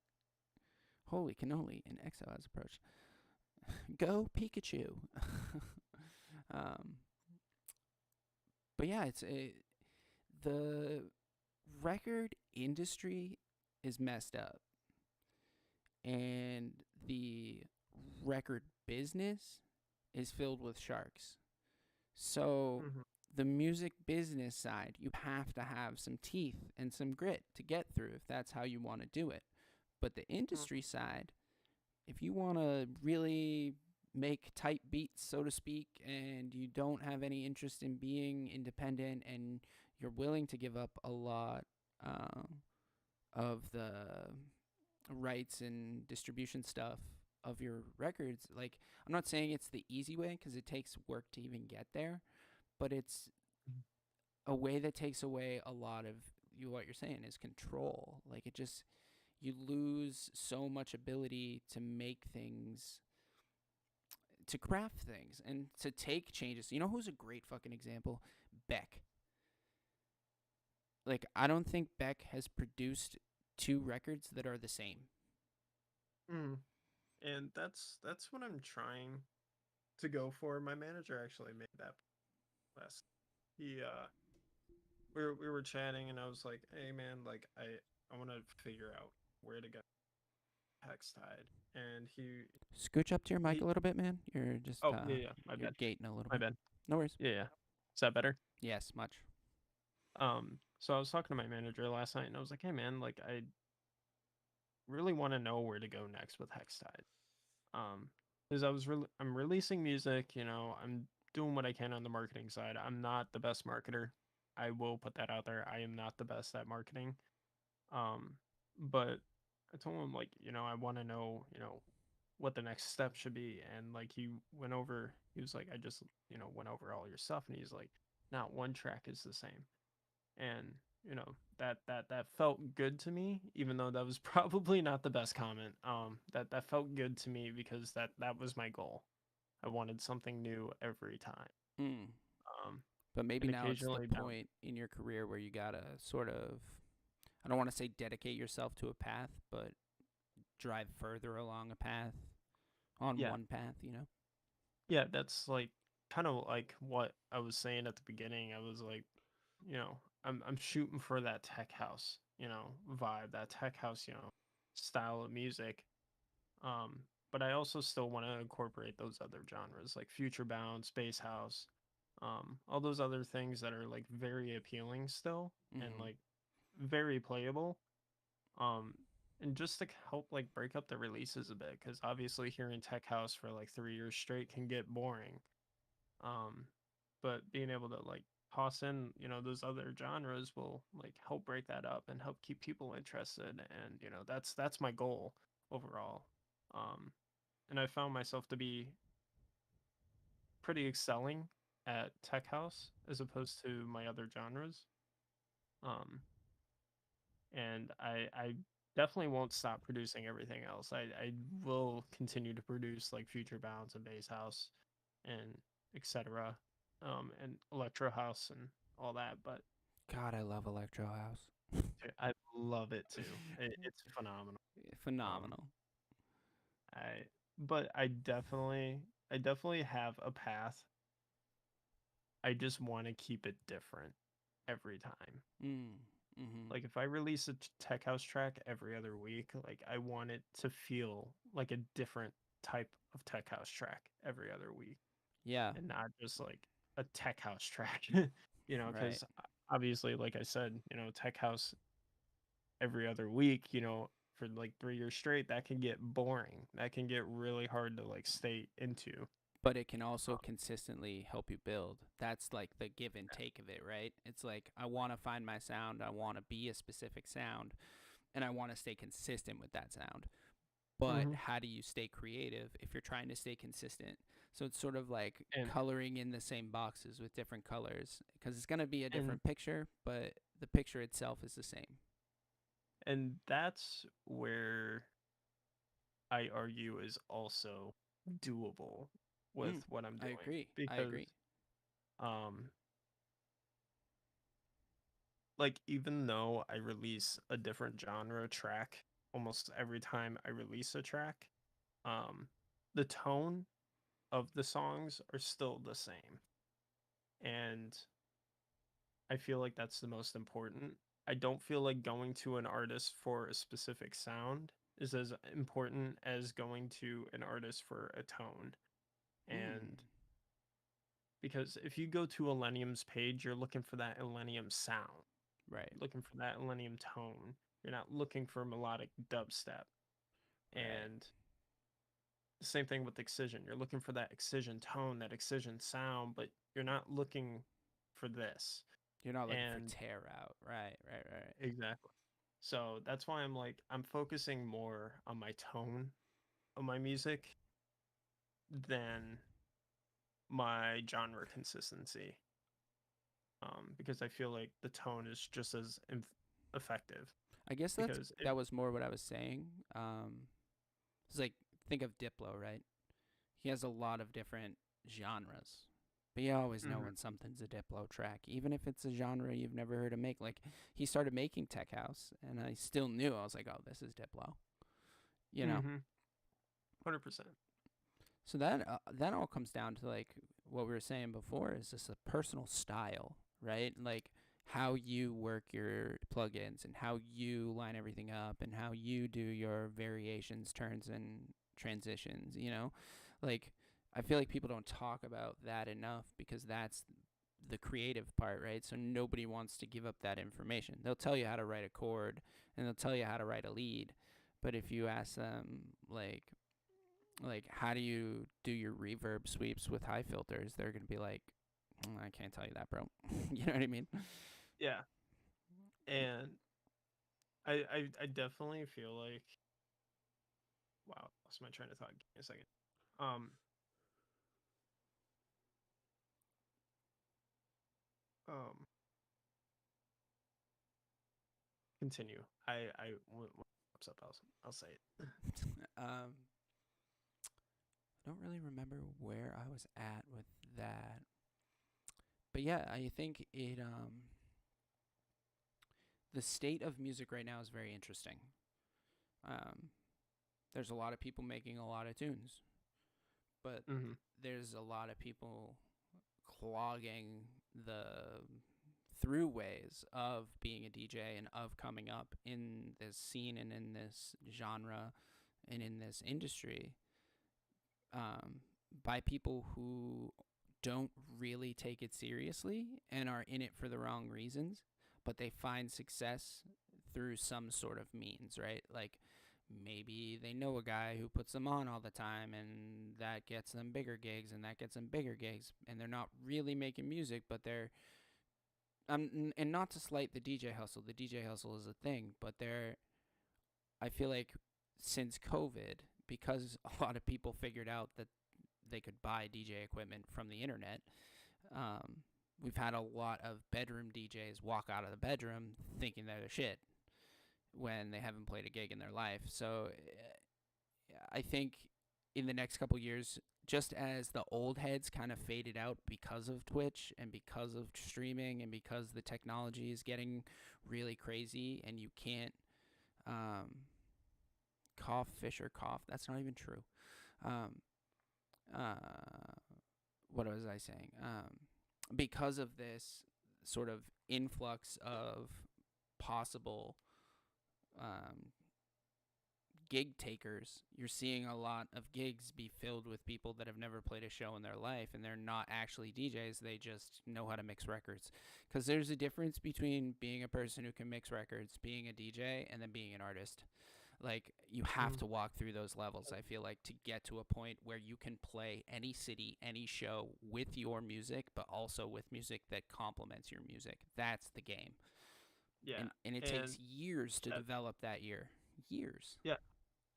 Holy cannoli, and EXO has approached. Go Pikachu. But yeah, the record industry is messed up, and the record business is filled with sharks. So Mm-hmm. the music business side, you have to have some teeth and some grit to get through if that's how you want to do it. But the industry side, if you want to really make tight beats, so to speak, and you don't have any interest in being independent, and you're willing to give up a lot of the rights and distribution stuff of your records, like, I'm not saying it's the easy way, because it takes work to even get there, but it's a way that takes away a lot of what you're saying is control. Like it just you lose so much ability to make things, to craft things, and to take changes. You know who's a great fucking example? Beck. Like I don't think Beck has produced two records that are the same. Mm. And that's what I'm trying to go for. My manager actually made that last. He we were chatting and I was like, "Hey man, like I want to figure out where to go hex tide." And Scooch up to your mic he a little bit, man. You're just oh yeah, yeah, my you're bad. gating a little My bit. bad. No worries. Yeah, yeah. Is that better? Yes, much. So I was talking to my manager last night and I was like, "Hey man, like I really want to know where to go next with Hextide." Because I'm releasing music, I'm doing what I can on the marketing side. I'm not the best marketer. I will put that out there. I am not the best at marketing. Um, but I told him like, I want to know, what the next step should be. And like he was like, I just, went over all your stuff and he's like, not one track is the same. And that felt good to me, even though that was probably not the best comment. That felt good to me because that was my goal. I wanted something new every time. Mm. um But maybe and now it's the occasionally bounce. point in your career where you gotta sort of, I don't want to say dedicate yourself to a path, but drive further along a path on Yeah, one path, you know? yeah, that's like kind of like what I was saying at the beginning. I was like, I'm shooting for that tech house, vibe, that tech house, style of music. Um, but I also still want to incorporate those other genres like future bound, space house, all those other things that are like very appealing still and Mm-hmm. like very playable. Um, and just to help like break up the releases a bit, because obviously hearing tech house for like 3 years straight can get boring. Um, but being able to like toss in, those other genres will like help break that up and help keep people interested. And that's my goal overall. Um, and I found myself to be pretty excelling at tech house as opposed to my other genres. Um, and I definitely won't stop producing everything else. I will continue to produce like future bounds and bass house and etc. And electro house and all that. But God, I love Electro House. dude, I love it too. It's phenomenal. Um, Phenomenal. I but I definitely have a path. I just want to keep it different every time. Mm. Mm-hmm. Like if I release a tech house track every other week, like I want it to feel like a different type of tech house track every other week Yeah. and not just like a tech house track. Right. Because obviously, like I said, tech house every other week, for like 3 years straight, that can get boring. That can get really hard to like stay into. But it can also Um, consistently help you build. That's like the give and take of it, right? It's like I want to find my sound, I want to be a specific sound, and I want to stay consistent with that sound. But mhm. how do you stay creative if you're trying to stay consistent? So it's sort of like and coloring in the same boxes with different colors because it's going to be a and different picture, but the picture itself is the same. and that's where I argue is also doable with Mm, what I'm I doing agree. I because agree. um like even though I release a different genre track almost every time I release a track, um the tone of the songs are still the same. And I feel like that's the most important. I don't feel like going to an artist for a specific sound is as important as going to an artist for a tone. Mm, And because if you go to Elenium's page, you're looking for that Elenium sound, right. looking for that Elenium tone. You're not looking for melodic dubstep. Right. And the same thing with Excision. You're looking for that Excision tone, that Excision sound, but you're not looking for this. You're not looking for And tear out. Right. Right. Right. exactly. So that's why I'm focusing more on my tone of my music than my genre consistency. because I feel like the tone is just as effective. I guess Because that was more what I was saying. It's like, think of Diplo, right? He has a lot of different genres, but you always know mhm, when something's a Diplo track, even if it's a genre you've never heard him make. Like, he started making tech house, and I still knew. I was like, oh, this is Diplo, you know. 100%. So that all comes down to like what we were saying before, is just a personal style, right? Like how you work your plugins and how you line everything up and how you do your variations, turns, and transitions, you know? Like, I feel like people don't talk about that enough because that's the creative part, right? So nobody wants to give up that information. They'll tell you how to write a chord and they'll tell you how to write a lead. But if you ask them, like how do you do your reverb sweeps with high filters, they're gonna be like, I can't tell you that, bro. You know what I mean? Yeah, and I definitely feel like, wow, I lost my train of thought. Give me a second. Um um Continue. When it pops up, I'll say it. um, I don't really remember where I was at with that, but yeah, I think the state of music right now is very interesting. Um, there's a lot of people making a lot of tunes, but Mhm. there's a lot of people clogging the throughways of being a DJ and of coming up in this scene and in this genre and in this industry, um, by people who don't really take it seriously and are in it for the wrong reasons, but they find success through some sort of means, right? Like maybe they know a guy who puts them on all the time and that gets them bigger gigs and that gets them bigger gigs, and they're not really making music, but they're and not to slight the DJ hustle. The DJ hustle is a thing, but I feel like since COVID, because a lot of people figured out that they could buy DJ equipment from the internet, we've had a lot of bedroom DJs walk out of the bedroom thinking they're the shit when they haven't played a gig in their life. So I think in the next couple years, just as the old heads kind of faded out because of Twitch and because of streaming and because the technology is getting really crazy and you can't cough, Fisher cough. That's not even true. Um, uh, what was I saying? Because of this sort of influx of possible um, gig takers, you're seeing a lot of gigs be filled with people that have never played a show in their life, and they're not actually DJs. They just know how to mix records. Because there's a difference between being a person who can mix records, being a DJ, and then being an artist. Like, you have Mhm. to walk through those levels, I feel like, to get to a point where you can play any city, any show with your music, but also with music that complements your music. That's the game. Yeah. And it And takes years to that develop that year. Years. yeah,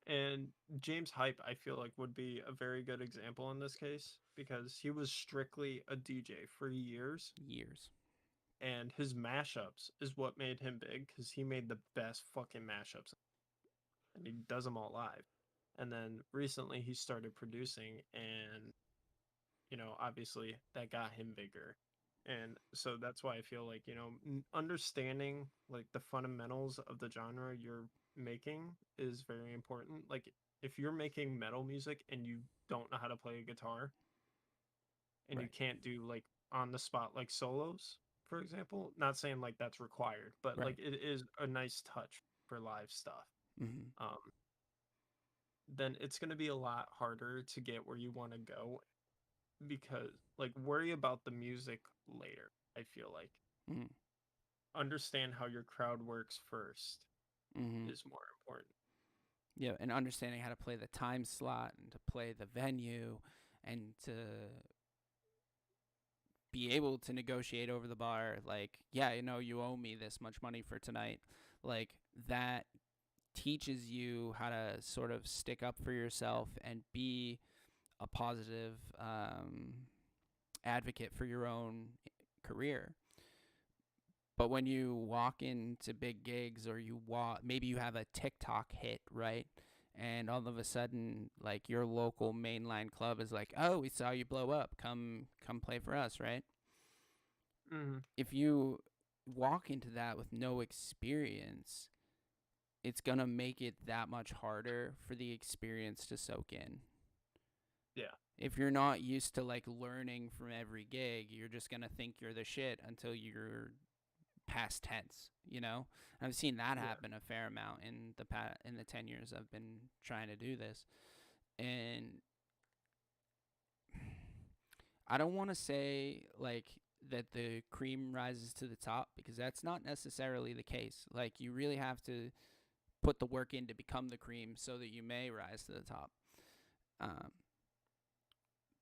and James Hype, I feel like, would be a very good example in this case because he was strictly a DJ for years, Years. and his mashups is what made him big because he made the best fucking mashups, and he does them all live. And then recently he started producing, and obviously that got him bigger. And so that's why I feel like, understanding like the fundamentals of the genre you're making is very important. Like if you're making metal music and you don't know how to play a guitar and you Right. can't do like on the spot like solos, for example, not saying like that's required, but Right. like it is a nice touch for live stuff. Mm-hmm. Um, then it's going to be a lot harder to get where you want to go because like worry about the music later. I feel like Mm-hmm. understand how your crowd works first Mm-hmm. is more important. Yeah, and understanding how to play the time slot and to play the venue and to be able to negotiate over the bar, like, yeah, you owe me this much money for tonight. Like, that teaches you how to sort of stick up for yourself and be a positive advocate for your own career. But when you walk into big gigs, or maybe you have a TikTok hit, right? And all of a sudden, like, your local mainline club is like, "Oh, we saw you blow up. Come play for us," right? Mm-hmm. If you walk into that with no experience, it's going to make it that much harder for the experience to soak in. Yeah. If you're not used to, like, learning from every gig, you're just going to think you're the shit until you're past tense, you know? I've seen that happen a fair amount in the 10 years I've been trying to do this. And I don't want to say, like, that the cream rises to the top, because that's not necessarily the case. Like, you really have to put the work in to become the cream so that you may rise to the top.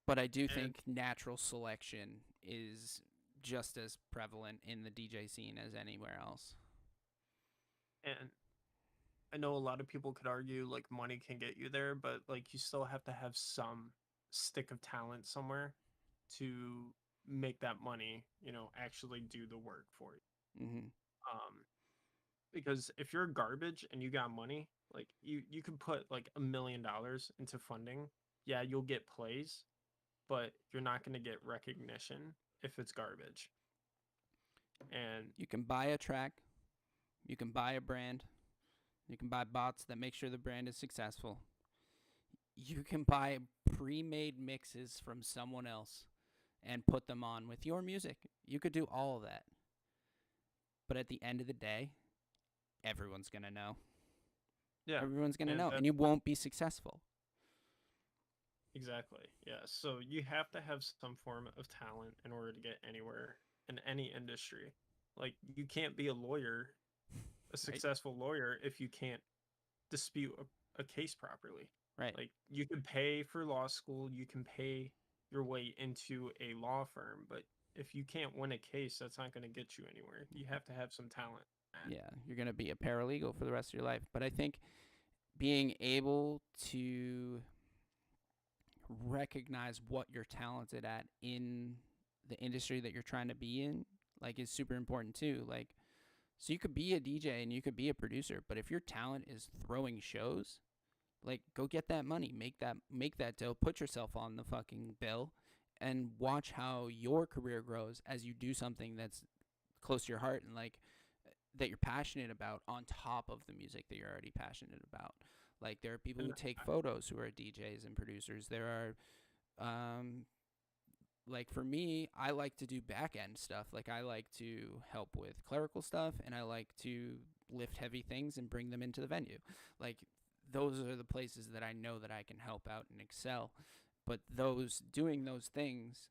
But I do think natural selection is just as prevalent in the DJ scene as anywhere else. And I know a lot of people could argue like money can get you there, but like you still have to have some stick of talent somewhere to make that money, actually do the work for you. Mm-hmm. Because if you're garbage and you got money, like you can put like $1 million into funding. Yeah, you'll get plays, but you're not going to get recognition if it's garbage. And you can buy a track, you can buy a brand, you can buy bots that make sure the brand is successful. You can buy pre-made mixes from someone else and put them on with your music. You could do all of that. But at the end of the day, everyone's going to know. yeah, Everyone's going to know, and you won't be successful. Exactly. Yeah. So you have to have some form of talent in order to get anywhere in any industry. Like you can't be a lawyer, a successful lawyer, if you can't dispute a case properly. Right. Like you can pay for law school, you can pay your way into a law firm, but if you can't win a case, that's not going to get you anywhere. You have to have some talent. Yeah, you're going to be a paralegal for the rest of your life. But I think being able to recognize what you're talented at in the industry that you're trying to be in, like, is super important too. Like, so you could be a DJ and you could be a producer, but if your talent is throwing shows, like, go get that money, make that dough, put yourself on the fucking bill, and watch how your career grows as you do something that's close to your heart and, like, that you're passionate about, on top of the music that you're already passionate about. Like, there are people who take photos who are DJs and producers. There are, like, for me, I like to do back end stuff. Like, I like to help with clerical stuff, and I like to lift heavy things and bring them into the venue. Like, those are the places that I know that I can help out and excel. But doing those things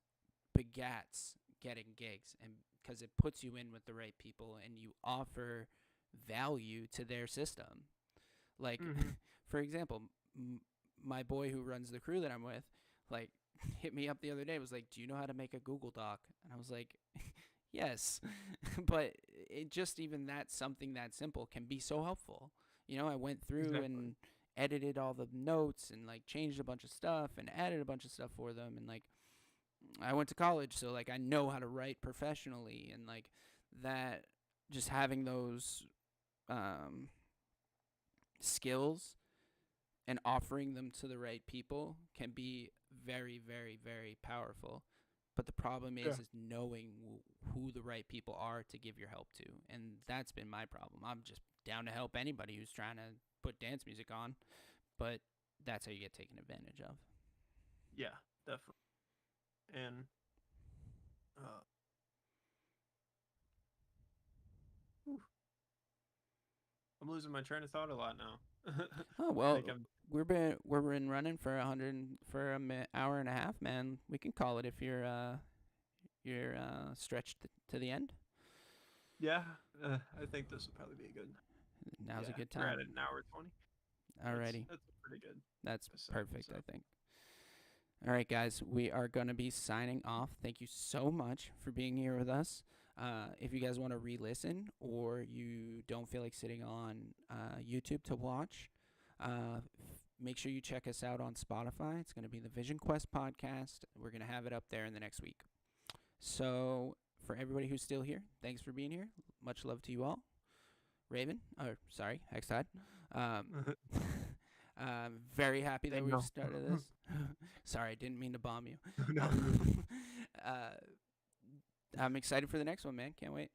begats getting gigs, and because it puts you in with the right people and you offer value to their system. Like, for example, my boy who runs the crew that I'm with, like, hit me up the other day, was like, "Do you know how to make a Google Doc?" And I was like, yes. But it just, even that, something that simple can be so helpful. I went through and edited all the notes and, like, changed a bunch of stuff and added a bunch of stuff for them. And, like, I went to college, so, like, I know how to write professionally, and, like, that, just having those skills and offering them to the right people can be very, very, very powerful. But the problem is knowing who the right people are to give your help to. And that's been my problem. I'm just down to help anybody who's trying to put dance music on. But that's how you get taken advantage of. Yeah, definitely. And I'm losing my train of thought a lot now. Oh, well, we've been running for an hour and a half, man. We can call it if you're stretched to the end. Yeah, I think this would probably be good. Now's a good time. We're at an hour 20. Alrighty. That's pretty good. That's perfect, I think. All right, guys, we are going to be signing off. Thank you so much for being here with us. If you guys want to re-listen, or you don't feel like sitting on YouTube to watch, make sure you check us out on Spotify. It's going to be the Vision Quest podcast. We're going to have it up there in the next week. So for everybody who's still here, thanks for being here. much love to you all. Raven, or sorry, Hextide. Very happy that we've started this. Sorry, I didn't mean to bomb you. No, I'm excited for the next one, man. Can't wait.